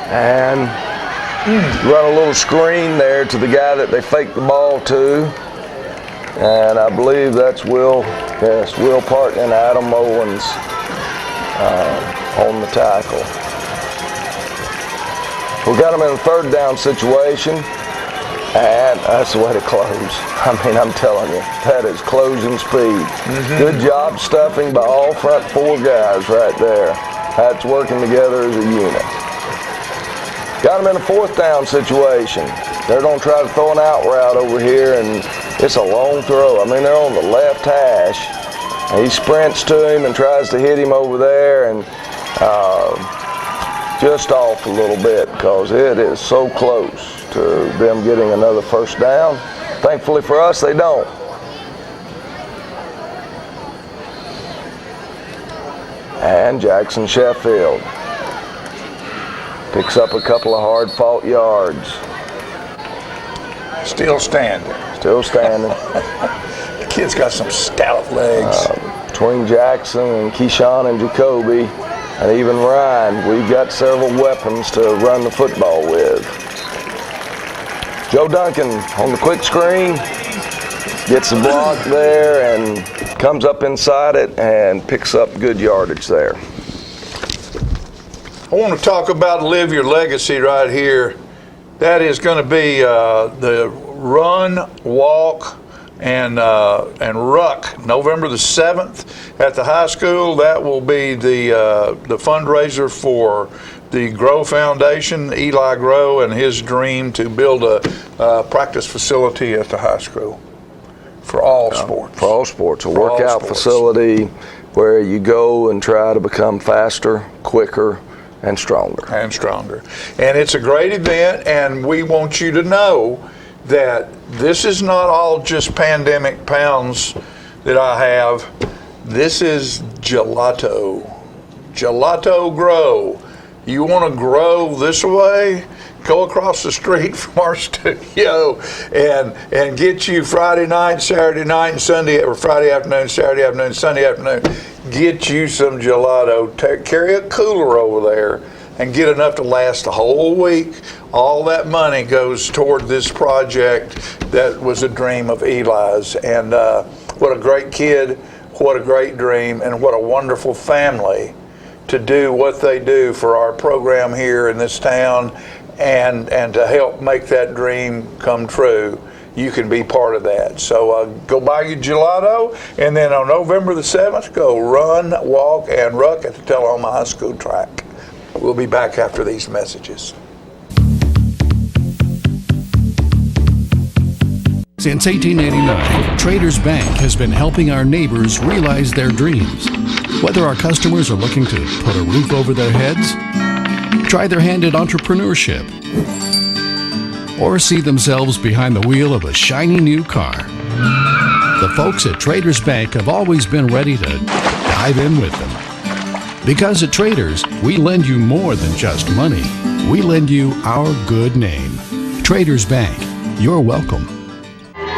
S2: And run a little screen there to the guy that they faked the ball to. And I believe that's Will Parton and Adam Owens on the tackle. We got them in a 3rd down situation, and that's the way to close. I mean, I'm telling you, that is closing speed. Good job stuffing by all front 4 guys right there. That's working together as a unit. Got them in a 4th down situation. They're going to try to throw an out route over here, and it's a long throw. I mean, they're on the left hash. And he sprints to him and tries to hit him over there, and just off a little bit because it is so close to them getting another 1st down. Thankfully for us, they don't. And Jackson Sheffield picks up a couple of hard-fought yards.
S1: Still standing.
S2: Still standing.
S1: The kid's got some stout legs.
S2: Between Jackson and Keyshawn and Jacoby, and even Ryan, we've got several weapons to run the football with. Joe Duncan on the quick screen, gets the block there and comes up inside it and picks up good yardage there.
S1: I want to talk about Live Your Legacy right here. That is going to be the run, walk, and ruck November the 7th at the high school. That will be the fundraiser for the Grow Foundation, Eli Grow, and his dream to build a practice facility at the high school for all sports.
S2: For all sports, a workout facility where you go and try to become faster, quicker, and stronger.
S1: And stronger. And it's a great event, and we want you to know that this is not all just pandemic pounds that I have. This is gelato. Gelato Grow. You want to grow this way? Go across the street from our studio and get you Friday night, Saturday night, and Sunday, or Friday afternoon, Saturday afternoon, Sunday afternoon. Get you some gelato. Carry a cooler over there and get enough to last a whole week. All that money goes toward this project that was a dream of Eli's. And what a great kid, what a great dream, and what a wonderful family to do what they do for our program here in this town and to help make that dream come true. You can be part of that. So go buy your gelato, and then on November the 7th, go run, walk, and ruck at the Tullahoma High School track. We'll be back after these messages.
S19: Since 1889, Traders Bank has been helping our neighbors realize their dreams. Whether our customers are looking to put a roof over their heads, try their hand at entrepreneurship, or see themselves behind the wheel of a shiny new car, the folks at Traders Bank have always been ready to dive in with them. Because at Traders, we lend you more than just money. We lend you our good name. Traders Bank, you're welcome.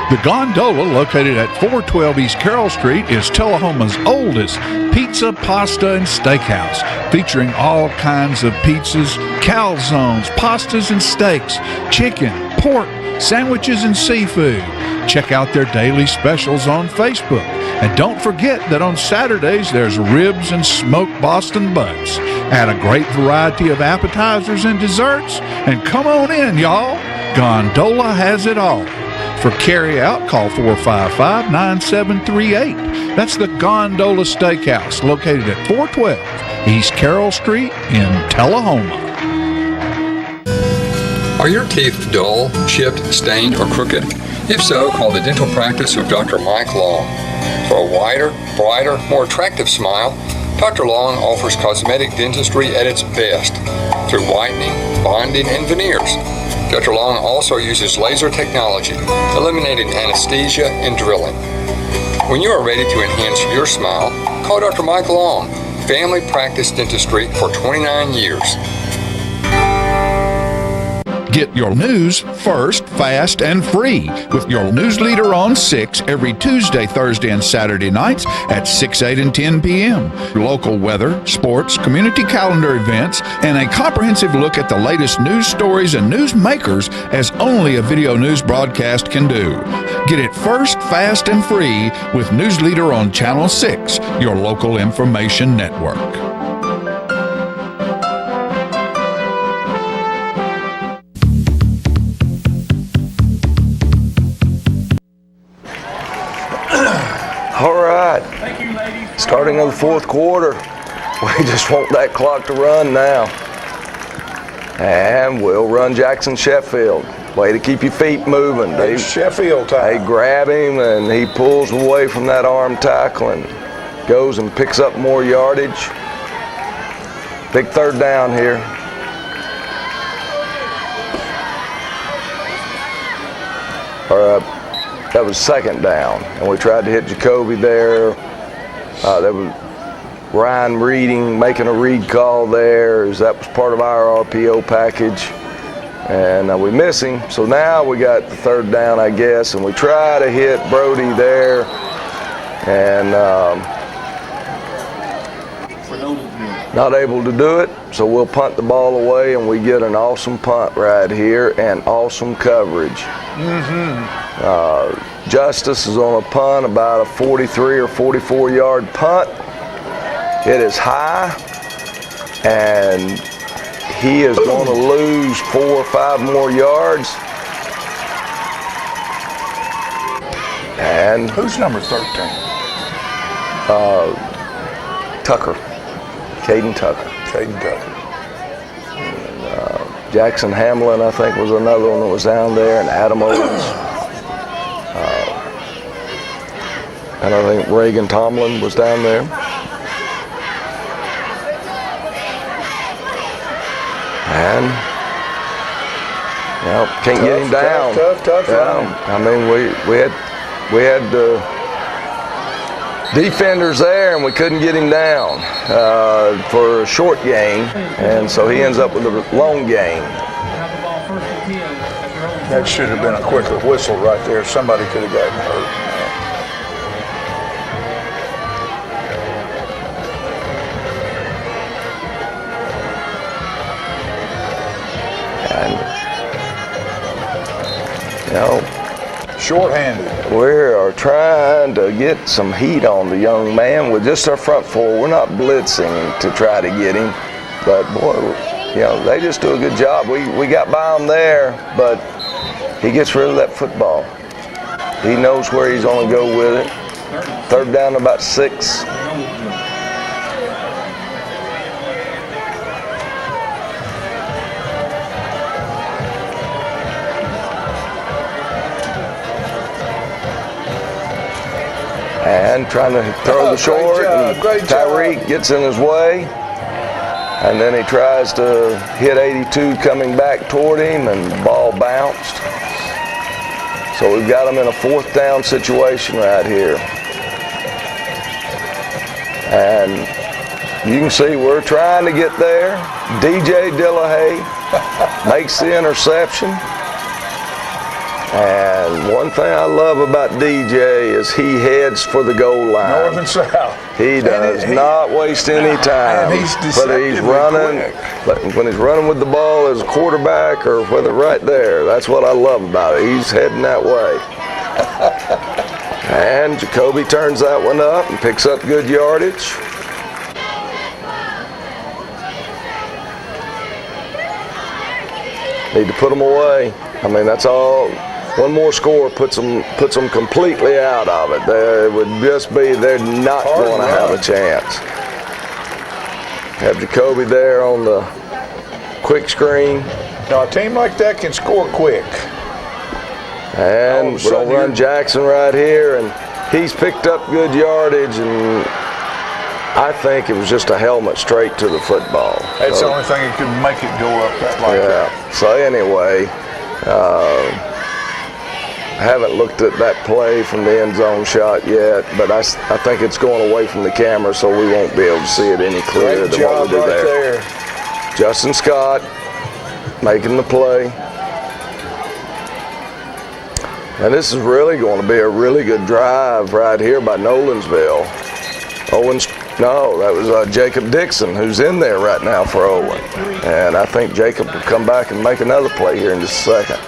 S8: The Gondola, located at 412 East Carroll Street, is Tullahoma's oldest pizza, pasta, and steakhouse, featuring all kinds of pizzas, calzones, pastas, and steaks, chicken, pork, sandwiches, and seafood. Check out their daily specials on Facebook. And don't forget that on Saturdays there's ribs and smoked Boston butts. Add a great variety of appetizers and desserts, and come on in, y'all. Gondola has it all. For carry-out, call 455-9738. That's the Gondola Steakhouse, located at 412 East Carroll Street in Tullahoma.
S20: Are your teeth dull, chipped, stained, or crooked? If so, call the dental practice of Dr. Mike Long. For a wider, brighter, more attractive smile, Dr. Long offers cosmetic dentistry at its best through whitening, bonding, and veneers. Dr. Long also uses laser technology, eliminating anesthesia and drilling. When you are ready to enhance your smile, call Dr. Mike Long, family practice dentistry for 29 years.
S8: Get your news first, fast, and free with your news leader on 6 every Tuesday, Thursday, and Saturday nights at 6, 8, and 10 p.m. Local weather, sports, community calendar events, and a comprehensive look at the latest news stories and news makers as only a video news broadcast can do. Get it first, fast, and free with News Leader on Channel 6, your local information network.
S2: All right. Thank you, ladies. Starting of the fourth quarter. We just want that clock to run now. And we'll run Jackson Sheffield. Way to keep your feet moving.
S1: It's Sheffield time.
S2: They grab him and he pulls away from that arm tackle and goes and picks up more yardage. Big third down here. That was second down, and we tried to hit Jacoby there. That was Ryan reading, making a read call there. That was part of our RPO package, and we miss him. So now we got the third down, I guess, and we try to hit Brody there, and not able to do it. So we'll punt the ball away, and we get an awesome punt right here and awesome coverage. Justice is on a punt, about a 43 or 44 yard punt. It is high, and he is going to lose 4 or 5 more yards. And
S1: who's number 13?
S2: Tucker, Caden Tucker.
S1: Caden Tucker.
S2: And, Jackson Hamlin, I think, was another one that was down there, and Adam Owens. And I think Reagan Tomlin was down there. And, can't get him down.
S1: Tough run.
S2: I mean, we had the defenders there, and we couldn't get him down for a short gain, and so he ends up with a long gain.
S1: That should have been a quicker whistle right there. Somebody could have gotten hurt. Short-handed.
S2: We are trying to get some heat on the young man with just our front four. We're not blitzing to try to get him, but boy, they just do a good job. We got by him there, but he gets rid of that football. He knows where he's going to go with it. Third down to about 6. And trying to throw the short, and Tyreek gets in his way, and then he tries to hit 82 coming back toward him, and the ball bounced. So we've got him in a 4th down situation right here. And you can see we're trying to get there. DJ Dillahay makes the interception. And one thing I love about DJ is he heads for the goal line.
S1: North and south.
S2: He does not waste any time. Whether he's running, when he's running with the ball as a quarterback or whether right there, that's what I love about it. He's heading that way. And Jacoby turns that one up and picks up good yardage. Need to put them away. I mean, that's all one more score puts them completely out of it. It would just be they're not going to have a chance. Have Jacoby there on the quick screen.
S1: Now a team like that can score quick.
S2: And we're going to run Jackson right here, and he's picked up good yardage, and I think it was just a helmet straight to the football.
S1: That's the only thing that could make it go up like that.
S2: So anyway, I haven't looked at that play from the end zone shot yet, but I think it's going away from the camera, so we won't be able to see it any clearer than what we do there. Justin Scott making the play. And this is really going to be a really good drive right here by Nolensville. That was Jacob Dixon, who's in there right now for Owen. And I think Jacob will come back and make another play here in just a second.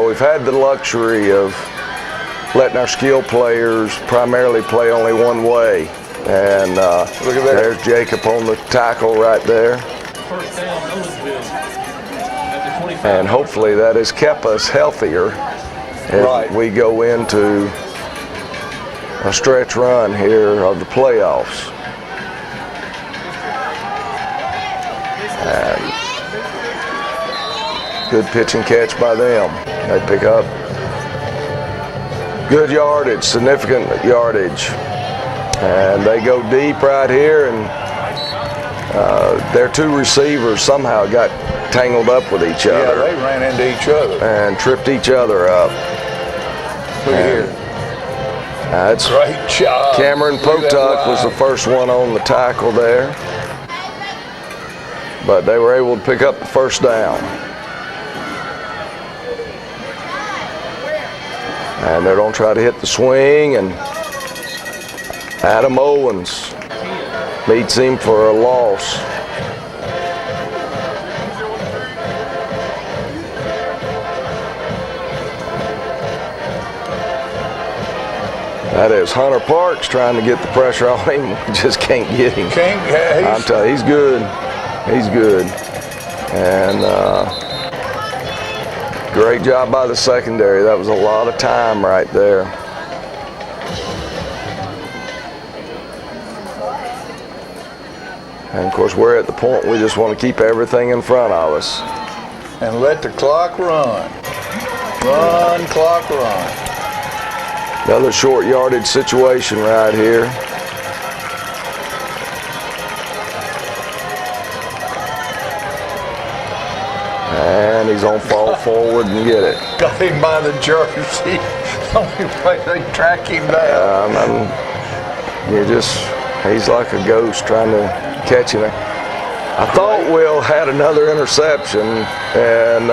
S2: We've had the luxury of letting our skill players primarily play only one way. And look at that. There's Jacob on the tackle right there.
S21: First down, Nolensville.
S2: And hopefully that has kept us healthier as we go into a stretch run here of the playoffs. And good pitch and catch by them. They pick up good yardage, significant yardage. And they go deep right here, and their two receivers somehow got tangled up with each other.
S1: Yeah, they ran into each other.
S2: And tripped each other up.
S1: Look here.
S2: That's
S1: great job.
S2: Cameron Potuck was the first one on the tackle there. But they were able to pick up the first down. And they're going to try to hit the swing, and Adam Owens meets him for a loss. That is Hunter Parks trying to get the pressure on him. Just can't get him. I'm telling you, he's good. He's good. And great job by the secondary. That was a lot of time right there. And of course, we're at the point we just want to keep everything in front of us.
S1: And let the clock run. Run, clock, run.
S2: Another short yardage situation right here. And he's on fall forward and get it.
S1: Got him by the jersey. Only way they track him down.
S2: He's like a ghost trying to catch him. I thought Will had another interception, and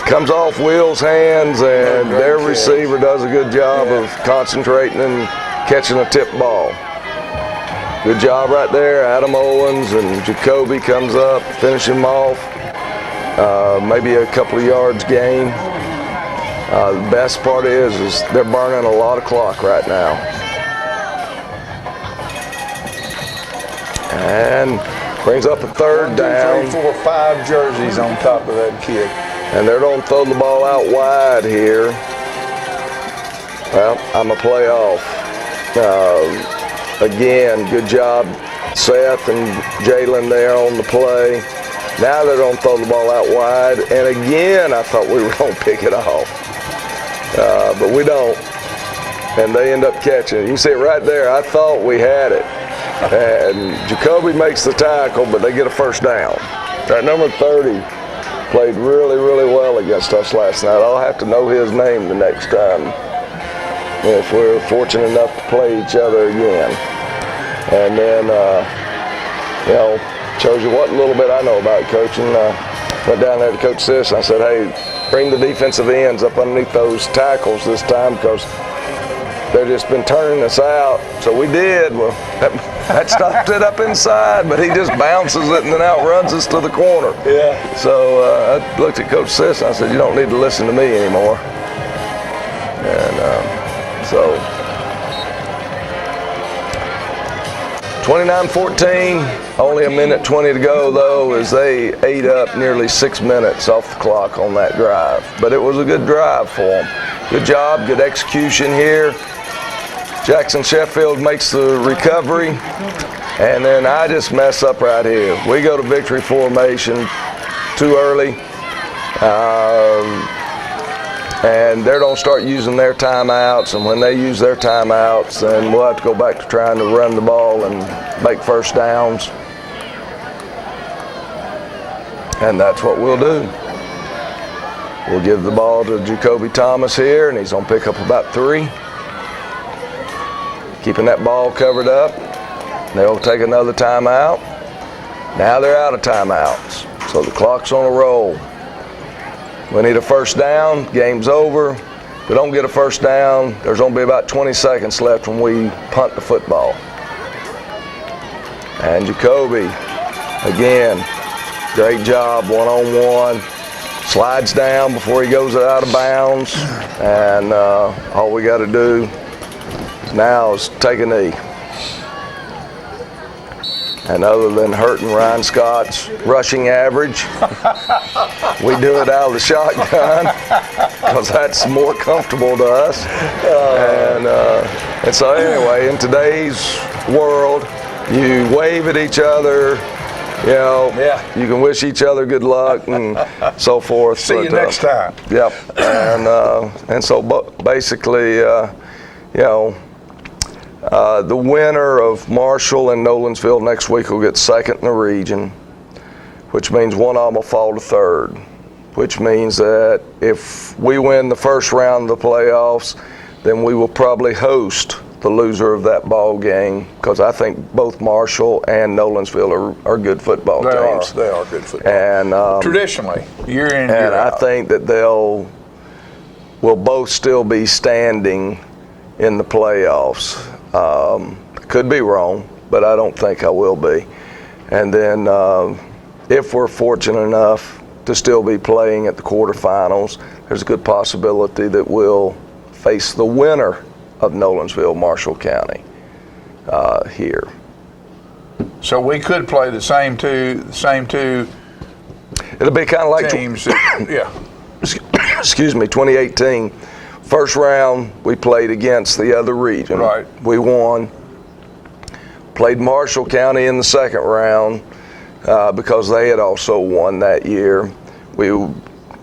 S2: comes off Will's hands, and their receiver does a good job of concentrating and catching a tip ball. Good job right there. Adam Owens and Jacoby comes up, finish him off. Maybe a couple of yards gain. The best part is they're burning a lot of clock right now. And brings up a third down.
S1: 1, 2, 3, 4, 5 jerseys on top of that kid.
S2: And they're going to throw the ball out wide here. Well, I'm a playoff. Again, good job, Seth and Jalen there on the play. Now they're going to throw the ball out wide. And again, I thought we were going to pick it off. But we don't. And they end up catching it. You can see it right there. I thought we had it. And Jacoby makes the tackle, but they get a first down. That number 30 played really, really well against us last night. I'll have to know his name the next time if we're fortunate enough to play each other again. And then, shows you what little bit I know about coaching. Went down there to Coach Sis, and I said, hey, bring the defensive ends up underneath those tackles this time because they've just been turning us out. So we did. Well, that stopped it up inside, but he just bounces it and then outruns us to the corner.
S1: Yeah.
S2: So I looked at Coach Sis and I said, you don't need to listen to me anymore. And 29-14, only a minute 20 to go though, as they ate up nearly 6 minutes off the clock on that drive. But it was a good drive for them. Good job, good execution here. Jackson Sheffield makes the recovery, and then I just mess up right here. We go to victory formation too early, and they don't start using their timeouts, and when they use their timeouts, then we'll have to go back to trying to run the ball and make first downs. And that's what we'll do. We'll give the ball to Jacoby Thomas here, and he's going to pick up about 3. Keeping that ball covered up. They'll take another timeout. Now they're out of timeouts, so the clock's on a roll. We need a first down, game's over. If we don't get a first down, there's only be about 20 seconds left when we punt the football. And Jacoby, again, great job, one-on-one. Slides down before he goes out of bounds. And all we got to do now is take a knee. And other than hurting Ryan Scott's rushing average, we do it out of the shotgun because that's more comfortable to us. And so anyway, in today's world, you wave at each other, you know, you can wish each other good luck and so forth.
S1: See you next time.
S2: Yep. And so basically, you know, the winner of Marshall and Nolensville next week will get second in the region, which means one of them will fall to third, which means that if we win the first round of the playoffs, then we will probably host the loser of that ball game, because I think both Marshall and Nolensville are good football teams.
S1: They are good football.
S2: And
S1: traditionally, year in,
S2: and
S1: year out.
S2: I think that will both still be standing in the playoffs. Could be wrong, but I don't think I will be. And then if we're fortunate enough to still be playing at the quarterfinals, there's a good possibility that we'll face the winner of Nolensville, Marshall County here.
S1: So we could play the same two.
S2: It'll be kind of like
S1: teams.
S2: Excuse me, 2018. First round, we played against the other region.
S1: Right.
S2: We won. Played Marshall County in the second round because they had also won that year. We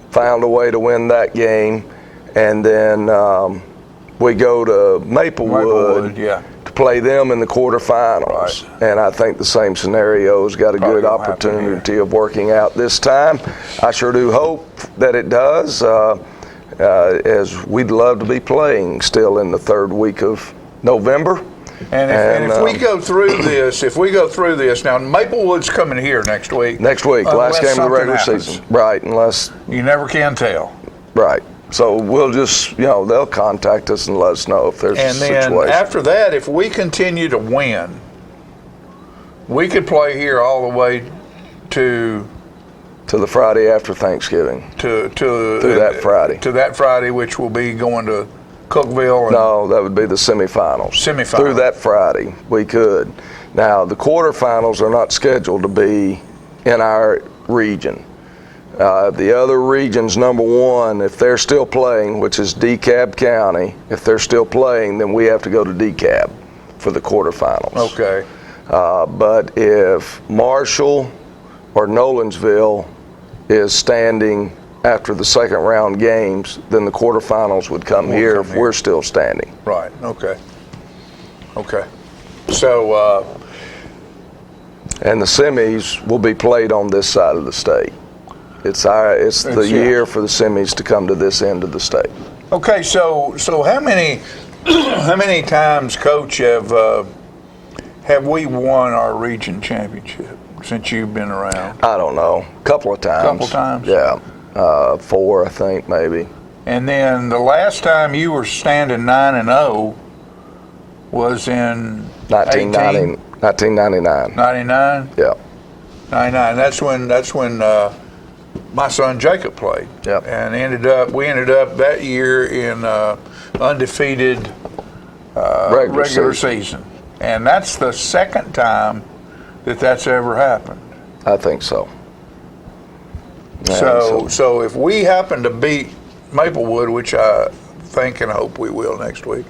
S2: found a way to win that game, and then we go to Maplewood to play them in the quarterfinals. Right. And I think the same scenario's got a good opportunity of working out this time. I sure do hope that it does. As we'd love to be playing still in the third week of November.
S1: And if we go through this, now Maplewood's coming here next week.
S2: Next week, last game of the regular season. Right, unless...
S1: You never can tell.
S2: Right. So we'll just, they'll contact us and let us know if there's a situation.
S1: And then after that, if we continue to win, we could play here all the way to
S2: the Friday after Thanksgiving.
S1: To
S2: that Friday.
S1: To that Friday, which will be going to Cookville.
S2: No, that would be the semifinals. Through that Friday, we could. Now, the quarterfinals are not scheduled to be in our region. The other regions, number one, if they're still playing, which is DeKalb County, if they're still playing, then we have to go to DeKalb for the quarterfinals.
S1: Okay.
S2: But if Marshall or Nolensville is standing after the second round games, then the quarterfinals would come here if we're still standing.
S1: Right, okay. So,
S2: and the semis will be played on this side of the state. It's the year for the semis to come to this end of the state.
S1: Okay, so how many times, Coach, have we won our region championship since you've been around?
S2: I don't know. A couple of times. Yeah. 4, I think, maybe.
S1: And then the last time you were standing 9-0 was in
S2: 1999.
S1: 99?
S2: Yeah.
S1: 99. That's when my son Jacob played.
S2: Yep.
S1: And we ended up that year in undefeated regular season. And that's the second time that that's ever happened.
S2: I think so.
S1: So if we happen to beat Maplewood, which I think and hope we will next week,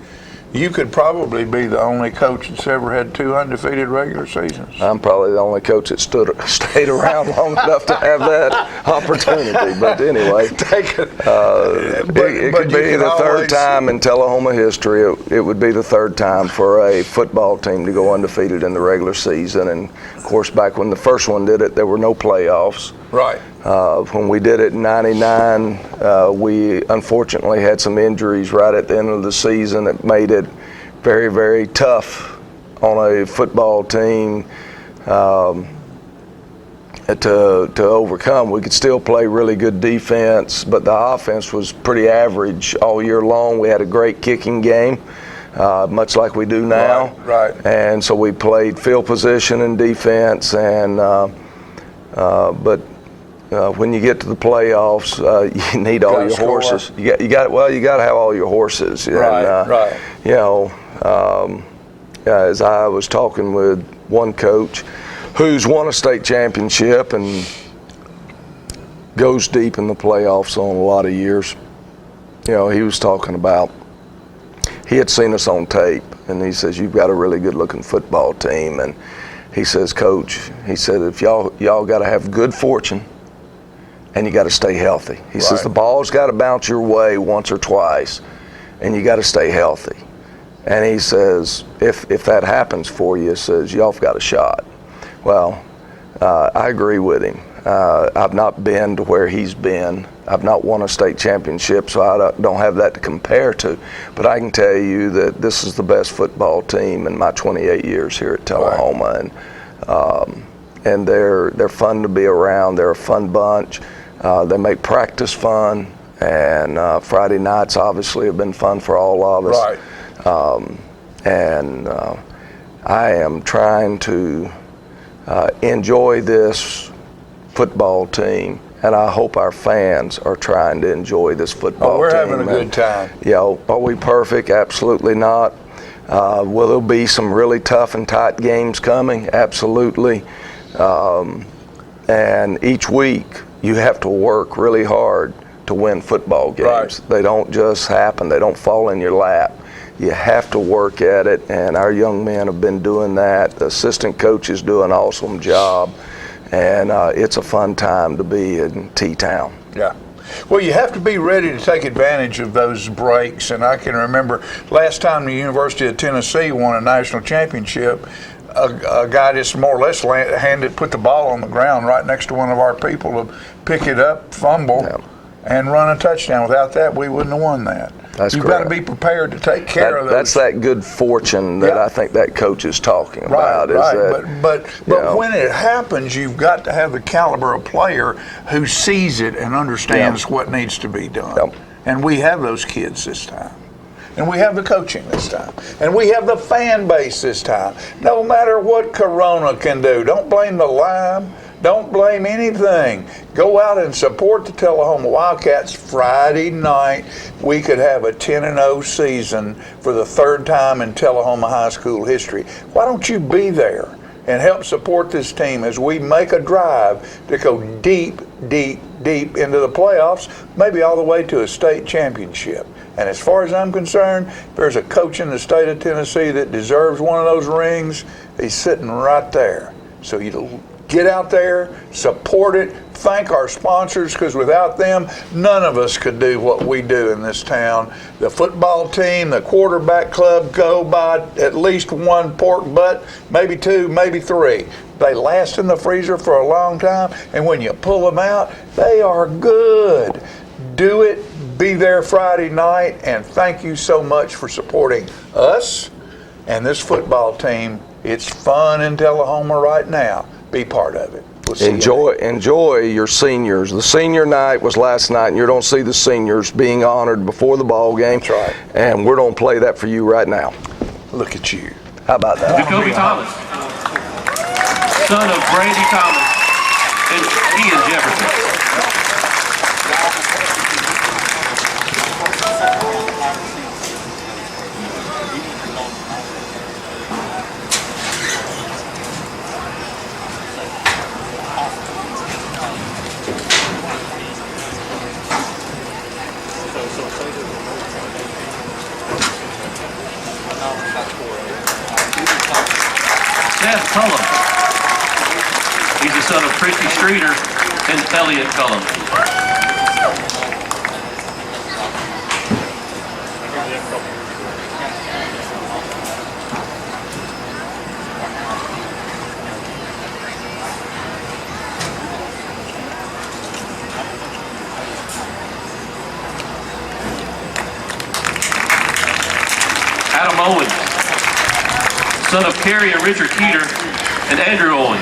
S1: you could probably be the only coach that's ever had 2 undefeated regular seasons.
S2: I'm probably the only coach that stayed around long enough to have that opportunity. But anyway, it could be the third time in Tullahoma history. It would be the third time for a football team to go undefeated in the regular season. And, of course, back when the first one did it, there were no playoffs.
S1: Right.
S2: When we did it in '99, we unfortunately had some injuries right at the end of the season that made it very, very tough on a football team to overcome. We could still play really good defense, but the offense was pretty average all year long. We had a great kicking game, much like we do now.
S1: Right.
S2: And so we played field position and defense, and when you get to the playoffs, you need all your horses. You got to have all your horses.
S1: Right.
S2: You know, as I was talking with one coach who's won a state championship and goes deep in the playoffs on a lot of years, you know, he was talking about, he had seen us on tape, and he says, "You've got a really good-looking football team." And he says, "Coach," he said, "if y'all got to have good fortune, and you got to stay healthy." He says, "The ball's got to bounce your way once or twice, and you got to stay healthy." And he says, if that happens for you, he says, y'all have got a shot. Well, I agree with him. I've not been to where he's been. I've not won a state championship, so I don't have that to compare to. But I can tell you that this is the best football team in my 28 years here at Tullahoma, and they're fun to be around. They're a fun bunch. They make practice fun, and Friday nights obviously have been fun for all of us.
S1: Right.
S2: I am trying to enjoy this football team, and I hope our fans are trying to enjoy this football team.
S1: We're having a good time.
S2: You know, are we perfect? Absolutely not. Will there be some really tough and tight games coming? Absolutely. And each week, you have to work really hard to win football games.
S1: Right.
S2: They don't just happen. They don't fall in your lap. You have to work at it, and our young men have been doing that. The assistant coaches do an awesome job, and it's a fun time to be in T-Town.
S1: Yeah. Well, you have to be ready to take advantage of those breaks, and I can remember last time the University of Tennessee won a national championship, a guy just more or less put the ball on the ground right next to one of our people to pick it up, fumble, and run a touchdown. Without that, we wouldn't have won that.
S2: That's
S1: You've
S2: correct.
S1: got to be prepared to take care of those.
S2: That's that good fortune that I think that coach is talking about.
S1: But when it happens, you've got to have the caliber of player who sees it and understands what needs to be done. And we have those kids this time. And we have the coaching this time. And we have the fan base this time. No matter what Corona can do, don't blame the lime. Don't blame anything. Go out and support the Tullahoma Wildcats. Friday night, we could have a 10-0 season for the third time in Tullahoma high school history. Why don't you be there and help support this team as we make a drive to go deep, deep, deep into the playoffs, maybe all the way to a state championship. And as far as I'm concerned, if there's a coach in the state of Tennessee that deserves one of those rings, he's sitting right there. So you get out there, support it, thank our sponsors, because without them, none of us could do what we do in this town. The football team, the quarterback club go by at least one pork butt, maybe two, maybe three. They last in the freezer for a long time, and when you pull them out, they are good. Do it, be there Friday night, and thank you so much for supporting us and this football team. It's fun in Tullahoma right now. Be part of it. We'll
S2: Enjoy your seniors. The senior night was last night, and you're going to see the seniors being honored before the ball game.
S1: That's right.
S2: And we're going to play that for you right now.
S1: Look at you.
S2: How about that?
S3: Jacoby Thomas, son of Brady Thomas and Ian Jefferson. Seth Cullum. He's the son of Christy Streeter and Elliott Cullum. Adam Owens, son of Carrie and Richard Keeter and Andrew Owens.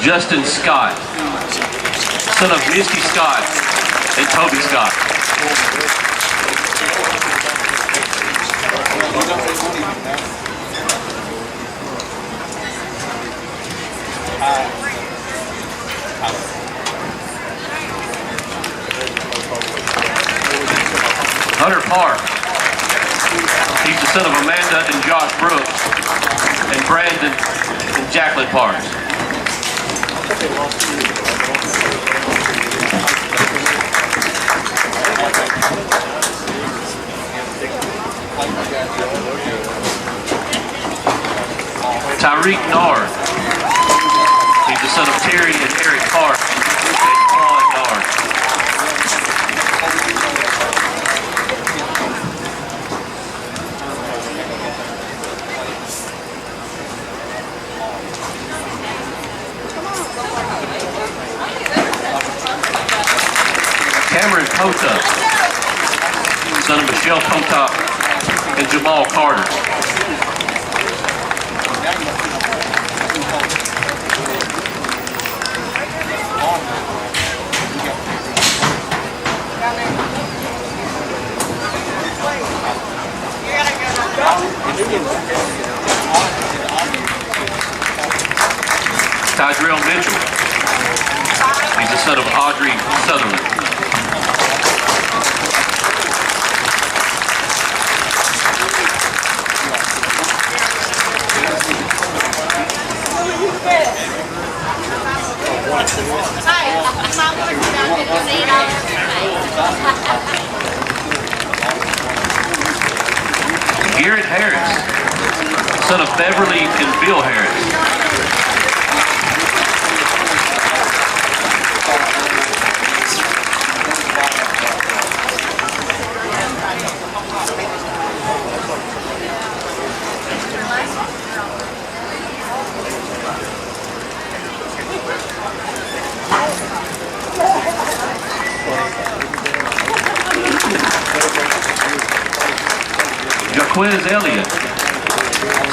S3: Justin Scott, son of Misty Scott and Toby Scott. Hunter Park. He's the son of Amanda and Josh Brooks and Brandon and Jacqueline Parks. Tyreek Nard. He's the son of Terry and Eric Park and Claude Nard. Cameron Kota, son of Michelle Kota and Jamal Carter. Tydrell Mitchell. He's the son of Audrey Sutherland. Garrett Harris, son of Beverly and Bill Harris. Jaquez Elliott,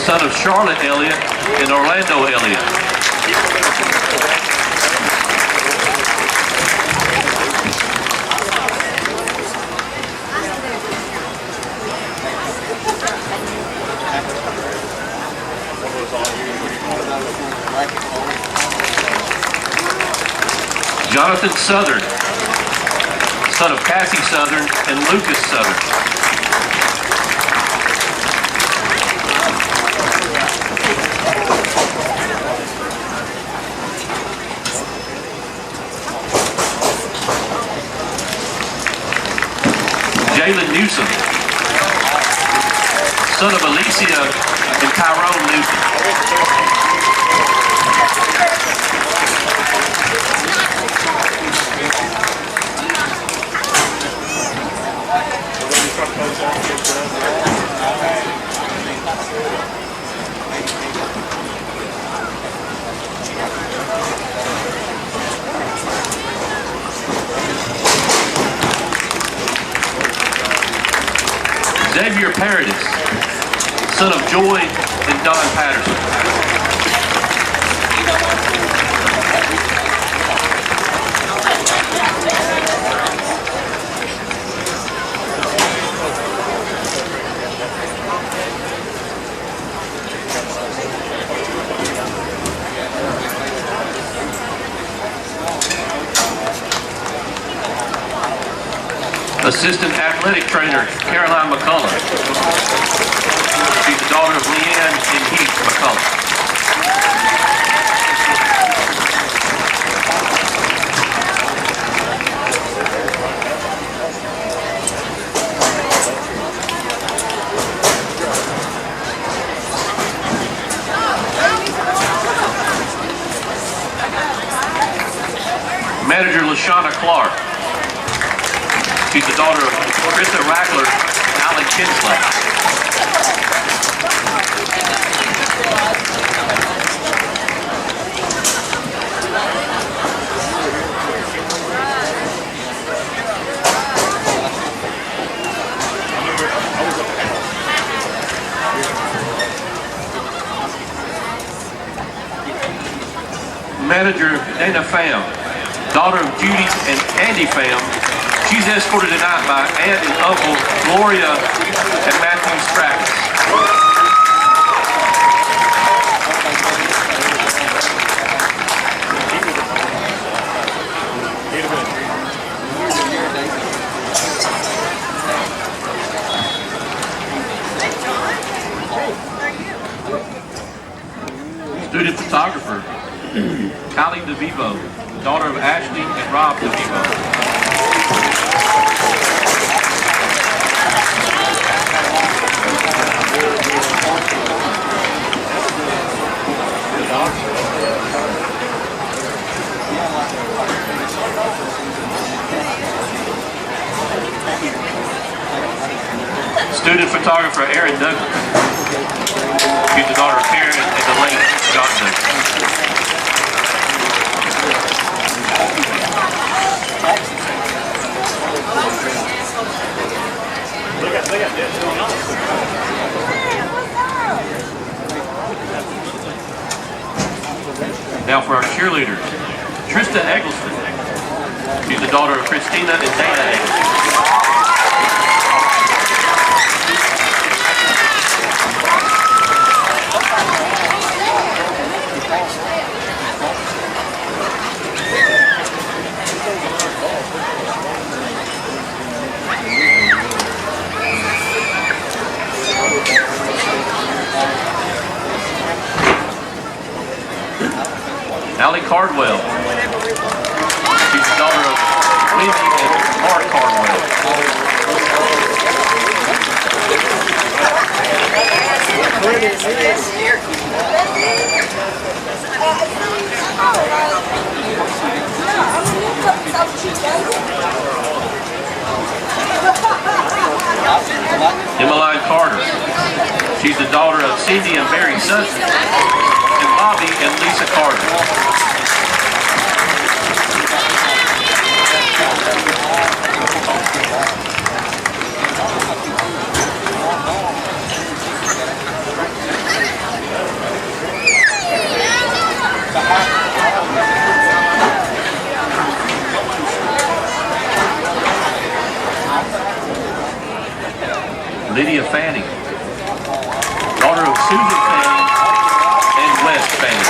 S3: son of Charlotte Elliott and Orlando Elliott. Jonathan Southern, son of Cassie Southern and Lucas Southern. Jalen Newsom, son of Alicia and Tyrone Newsom. Xavier Paradis, son of Joy and Don Patterson. Assistant Athletic Trainer, Caroline McCullough. She's the daughter of Leanne and Heath McCullough. Manager LaShawna Clark. She's the daughter of Krista Rackler and Alan Kinsley. Manager Dana Pham, daughter of Judy and Andy Pham. She's escorted tonight by aunt and uncle Gloria and Matthew Stratus. Student photographer Kylie DeVivo, daughter of Ashley and Rob DeVivo. Student photographer Erin Douglas. She's the daughter of Karen and the late John Douglas. Now for our cheerleaders, Trista Eggleston. She's the daughter of Christina and Dana Eggleston. Allie Cardwell. She's the daughter of Wendy and Mark Cardwell. Emmeline Carter. She's the daughter of Cindy and Barry Sutton, and Bobby and Lisa Carter. Lydia Fanning, daughter of Susan Fanning and Wes Fanning.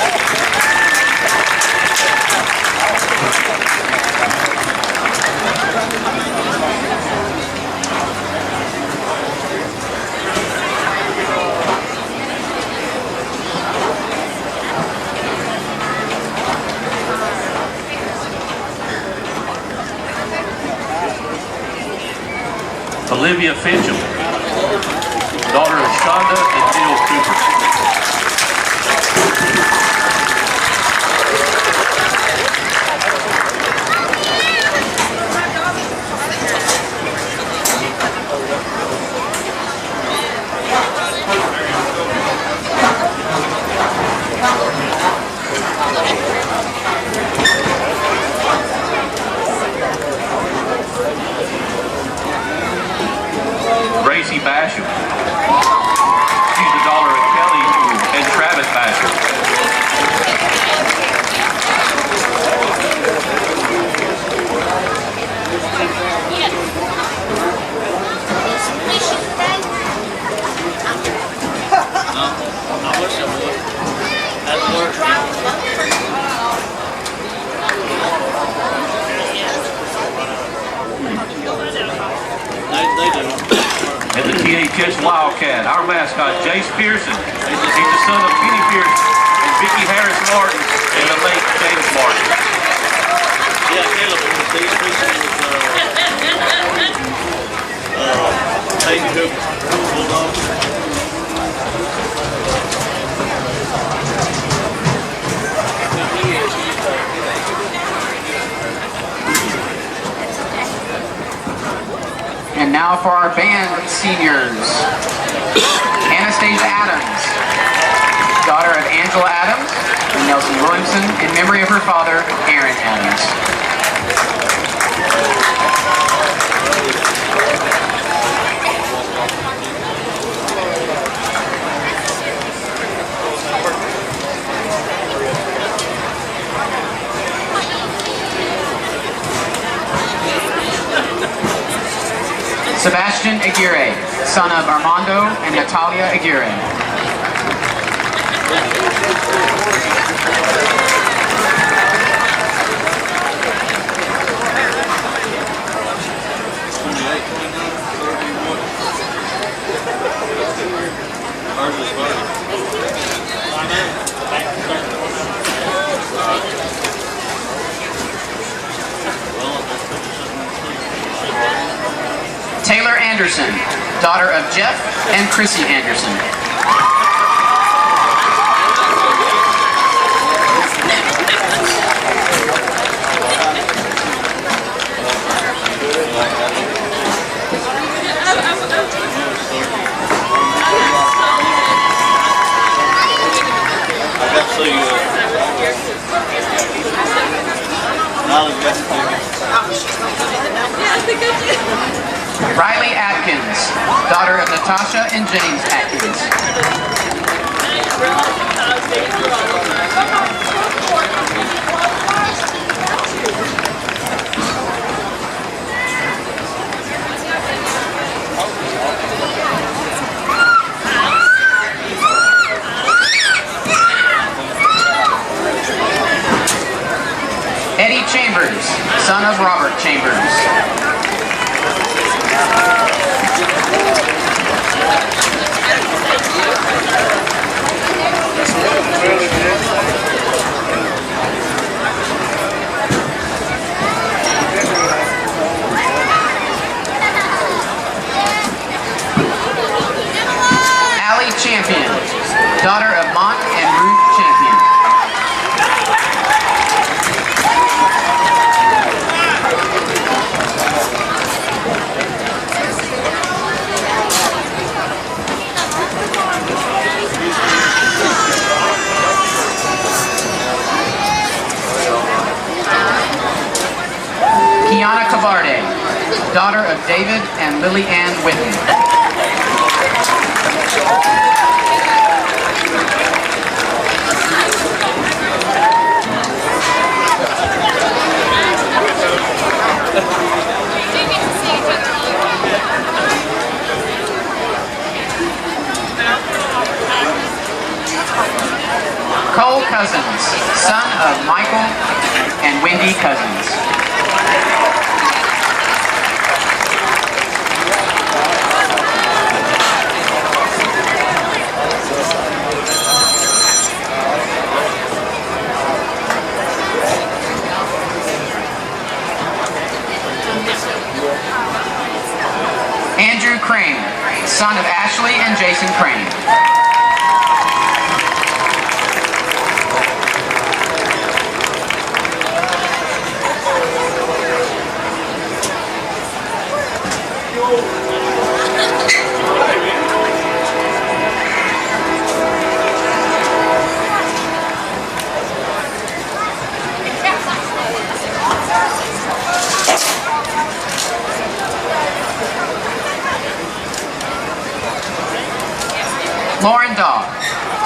S3: Olivia Fincham, daughter of Shonda and Neil Cooper. Gracie Basham. She's the daughter of Kelly and Travis Basham.
S5: I wish I would. That's work.
S3: THS Wildcat, our mascot, Jace Pearson. He's the son of Kenny Pearson and Vicki Harris Martin and the late James Martin.
S5: Yeah, Caleb was Jace Pearson was Hayden Cook Bulldog.
S14: And now for our band seniors. Anastasia Adams, daughter of Angela Adams and Nelson Williamson, in memory of her father, Aaron Adams. Sebastian Aguirre, son of Armando and Natalia Aguirre. Taylor Anderson, daughter of Jeff and Chrissy Anderson. Riley Atkins, daughter of Natasha and James Atkins. Eddie Chambers, son of Robert Chambers. Allie Champion, daughter of Mont and Ruth Champion. Kiana Cabarde, daughter of David and Lily Ann Whitten. Cole Cousins, son of Michael and Wendy Cousins. Andrew Crane, son of Ashley and Jason Crane. Lauren Dahl,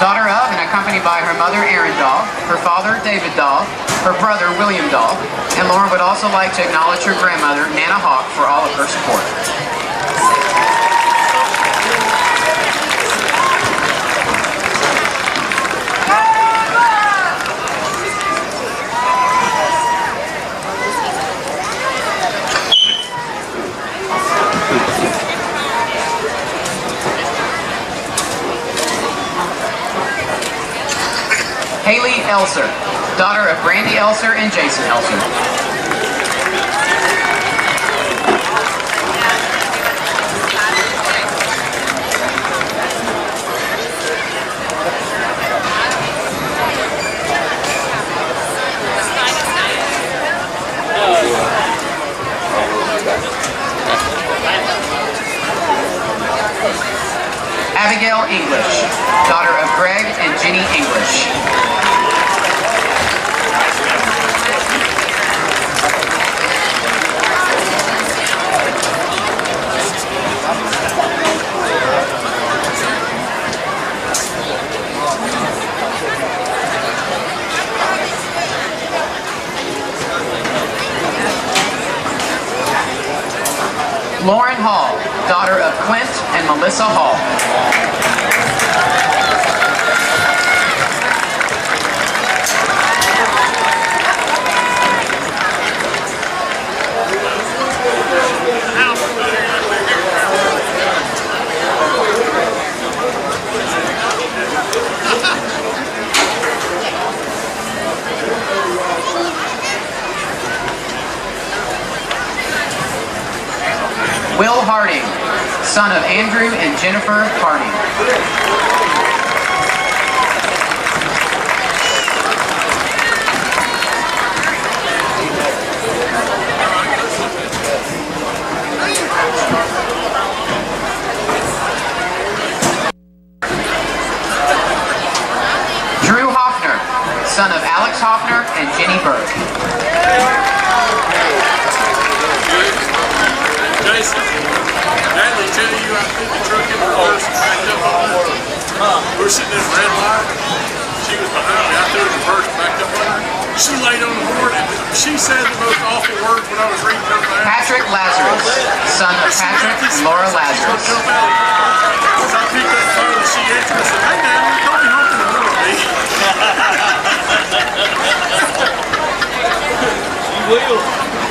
S14: daughter of and accompanied by her mother Erin Dahl, her father David Dahl, her brother William Dahl, and Lauren would also like to acknowledge her grandmother Nana Hawk for all of her support. Elser, daughter of Brandy Elser and Jason Elser. Abigail English, daughter of Greg and Jenny English. Lauren Hall, daughter of Clint and Melissa Hall. Will Harding, son of Andrew and Jennifer Harding. Drew Hoffner, son of Alex Hoffner and Jenny Burke.
S5: Jason, Natalie tell you I put the truck in reverse and backed up on her. We're sitting in a red light. She was behind me. I threw it in reverse and backed up on her. She laid on the board and she said the most awful words when I was reading her back.
S14: Patrick Lazarus, son of Patrick and Laura Lazarus.
S5: As I picked up the phone, she answered and said, "Hey, Natalie, don't be honking the middle of me." She will.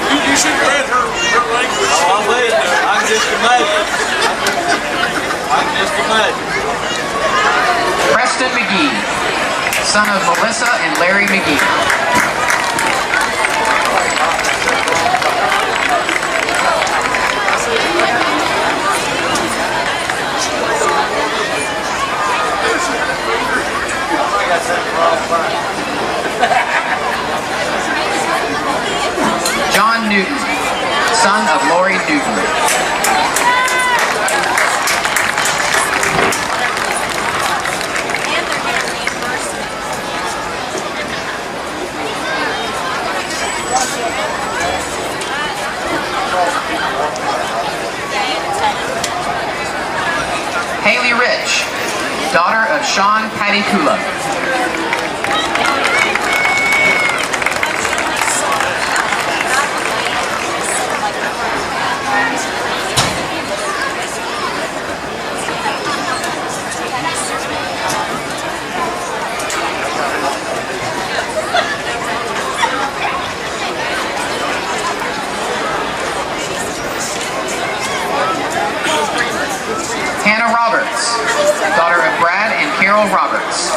S5: You should have read her language. Oh, I will. I can just imagine.
S14: Preston McGee, son of Melissa and Larry McGee. John Newton, son of Lori Newton. Haley Rich, daughter of Sean Padikula. Hannah Roberts, daughter of Brad and Carol Roberts.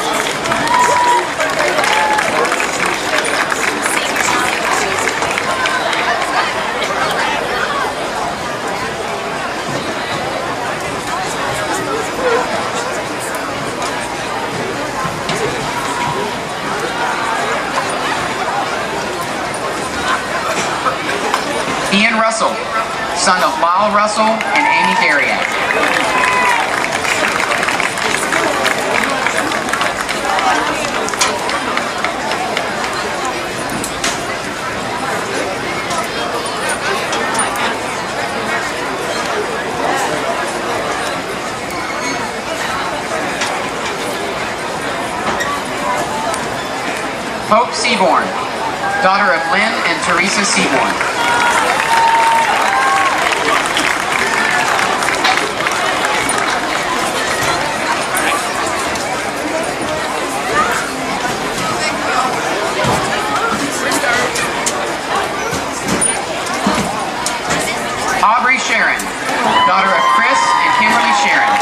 S14: Ian Russell, son of Lyle Russell and Amy Dariak. Hope Seaborn, daughter of Lynn and Teresa Seaborn. Aubrey Sharon, daughter of Chris and Kimberly Sharon.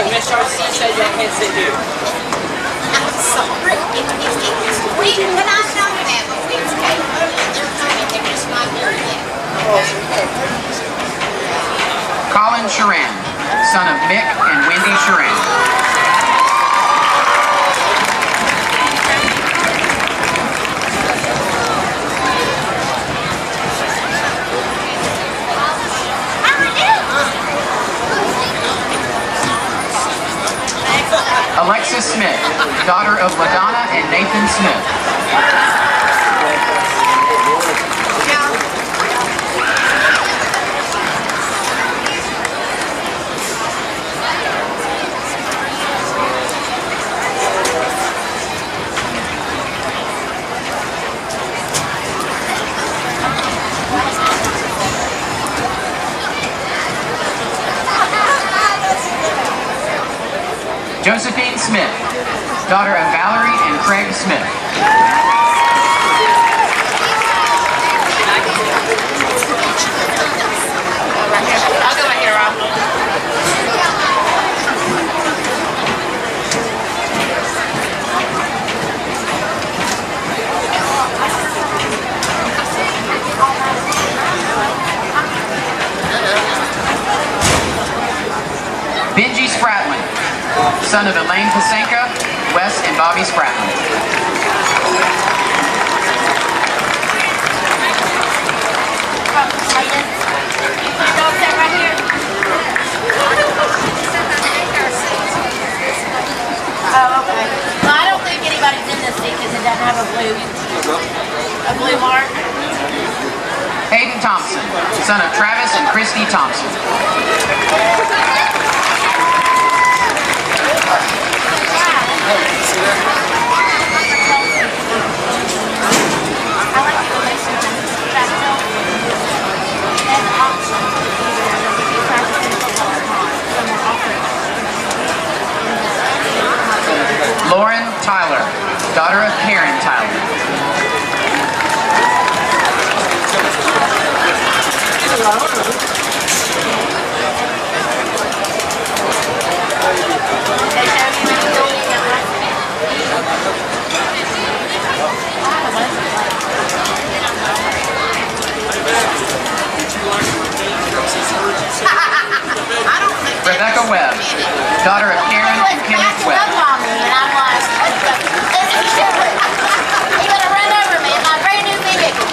S14: Miss RC said y'all can't sit here.
S6: I'm sorry. Can I know that? But we can't. They're trying to miss my period.
S14: Colin Sharan, son of Mick and Wendy Sharan. Alexis Smith, daughter of LaDonna and Nathan Smith. Josephine Smith, daughter of Valerie and Craig Smith.
S6: I'll go right here, Rob.
S14: Benji Spratling, son of Elaine Pasenka, Wes and Bobby Spratling.
S6: Oh, okay. Well, I don't think anybody's in this seat because it doesn't have a blue mark.
S14: Hayden Thompson, son of Travis and Christy Thompson. Lauren Tyler, daughter of Karen Tyler. Rebecca Webb, daughter of Karen and Kenneth Webb.
S6: You better run over me in my brand new vehicle.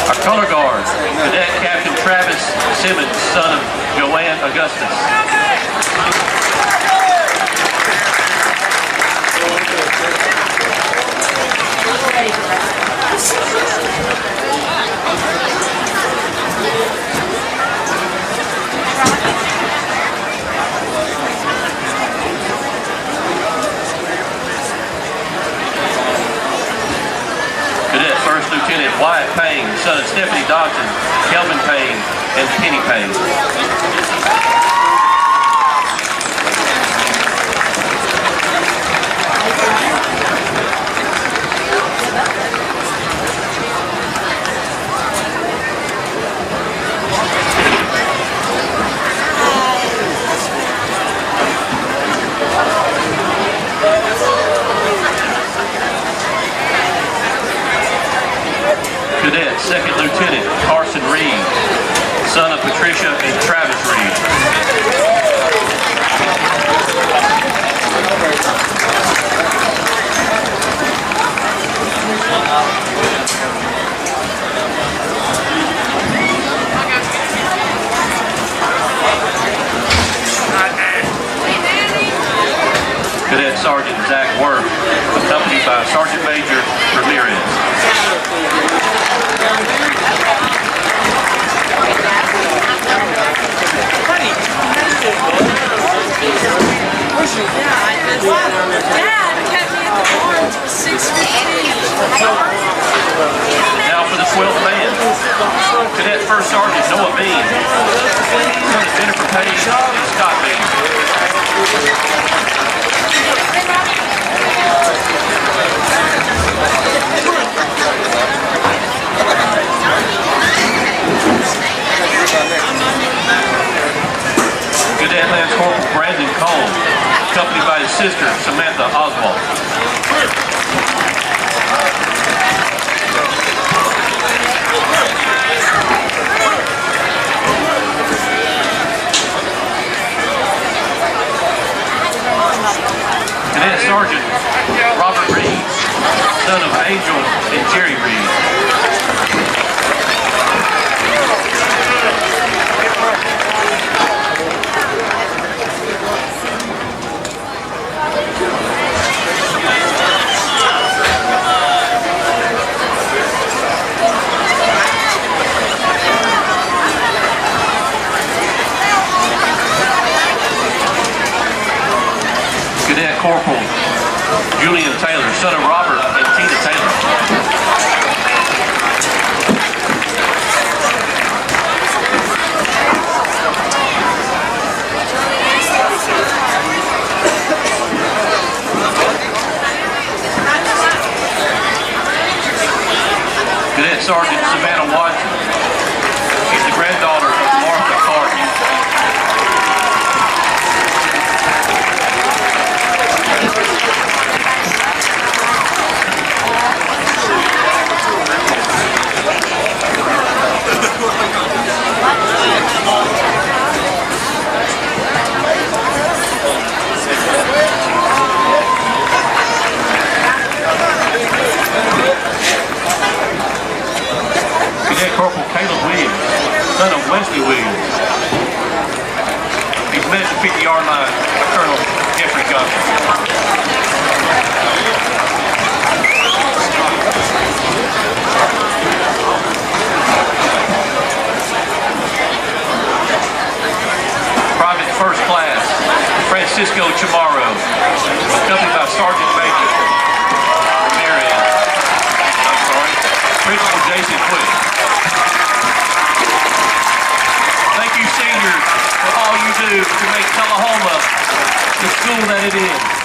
S3: Our color guard, Cadet Captain Travis Simmons, son of Joanne Augustus. Cadet First Lieutenant Wyatt Payne, son of Stephanie Dodson, Kelvin Payne, and Penny Payne. Cadet Second Lieutenant Carson Reed, son of Patricia and Travis Reed. Cadet Sergeant Zach Worth, accompanied by Sergeant Major Ramirez.
S6: Dad kept me at the barn until 6 p.m.
S3: Now for the 12th man, Cadet First Sergeant Noah Bean, son of Jennifer Page and Scott Bean. accompanied by his sister, Samantha Oswald. Cadet Sergeant Robert Reed, son of Angel and Jerry Reed. Cadet Corporal Julian Taylor, son of Robert and Tina Taylor. Cadet Sergeant Savannah Watson. She's the granddaughter of Martha Carter. Cadet Corporal Caleb Williams, son of Wesley Williams. He's met at the 50-yard line by Colonel Jeffrey Johnson. Private First Class Francisco Chamorro, accompanied by Sergeant Major Ramirez. Principal Jason Quick. Thank you, seniors, for all you do to make Tullahoma the school that it is.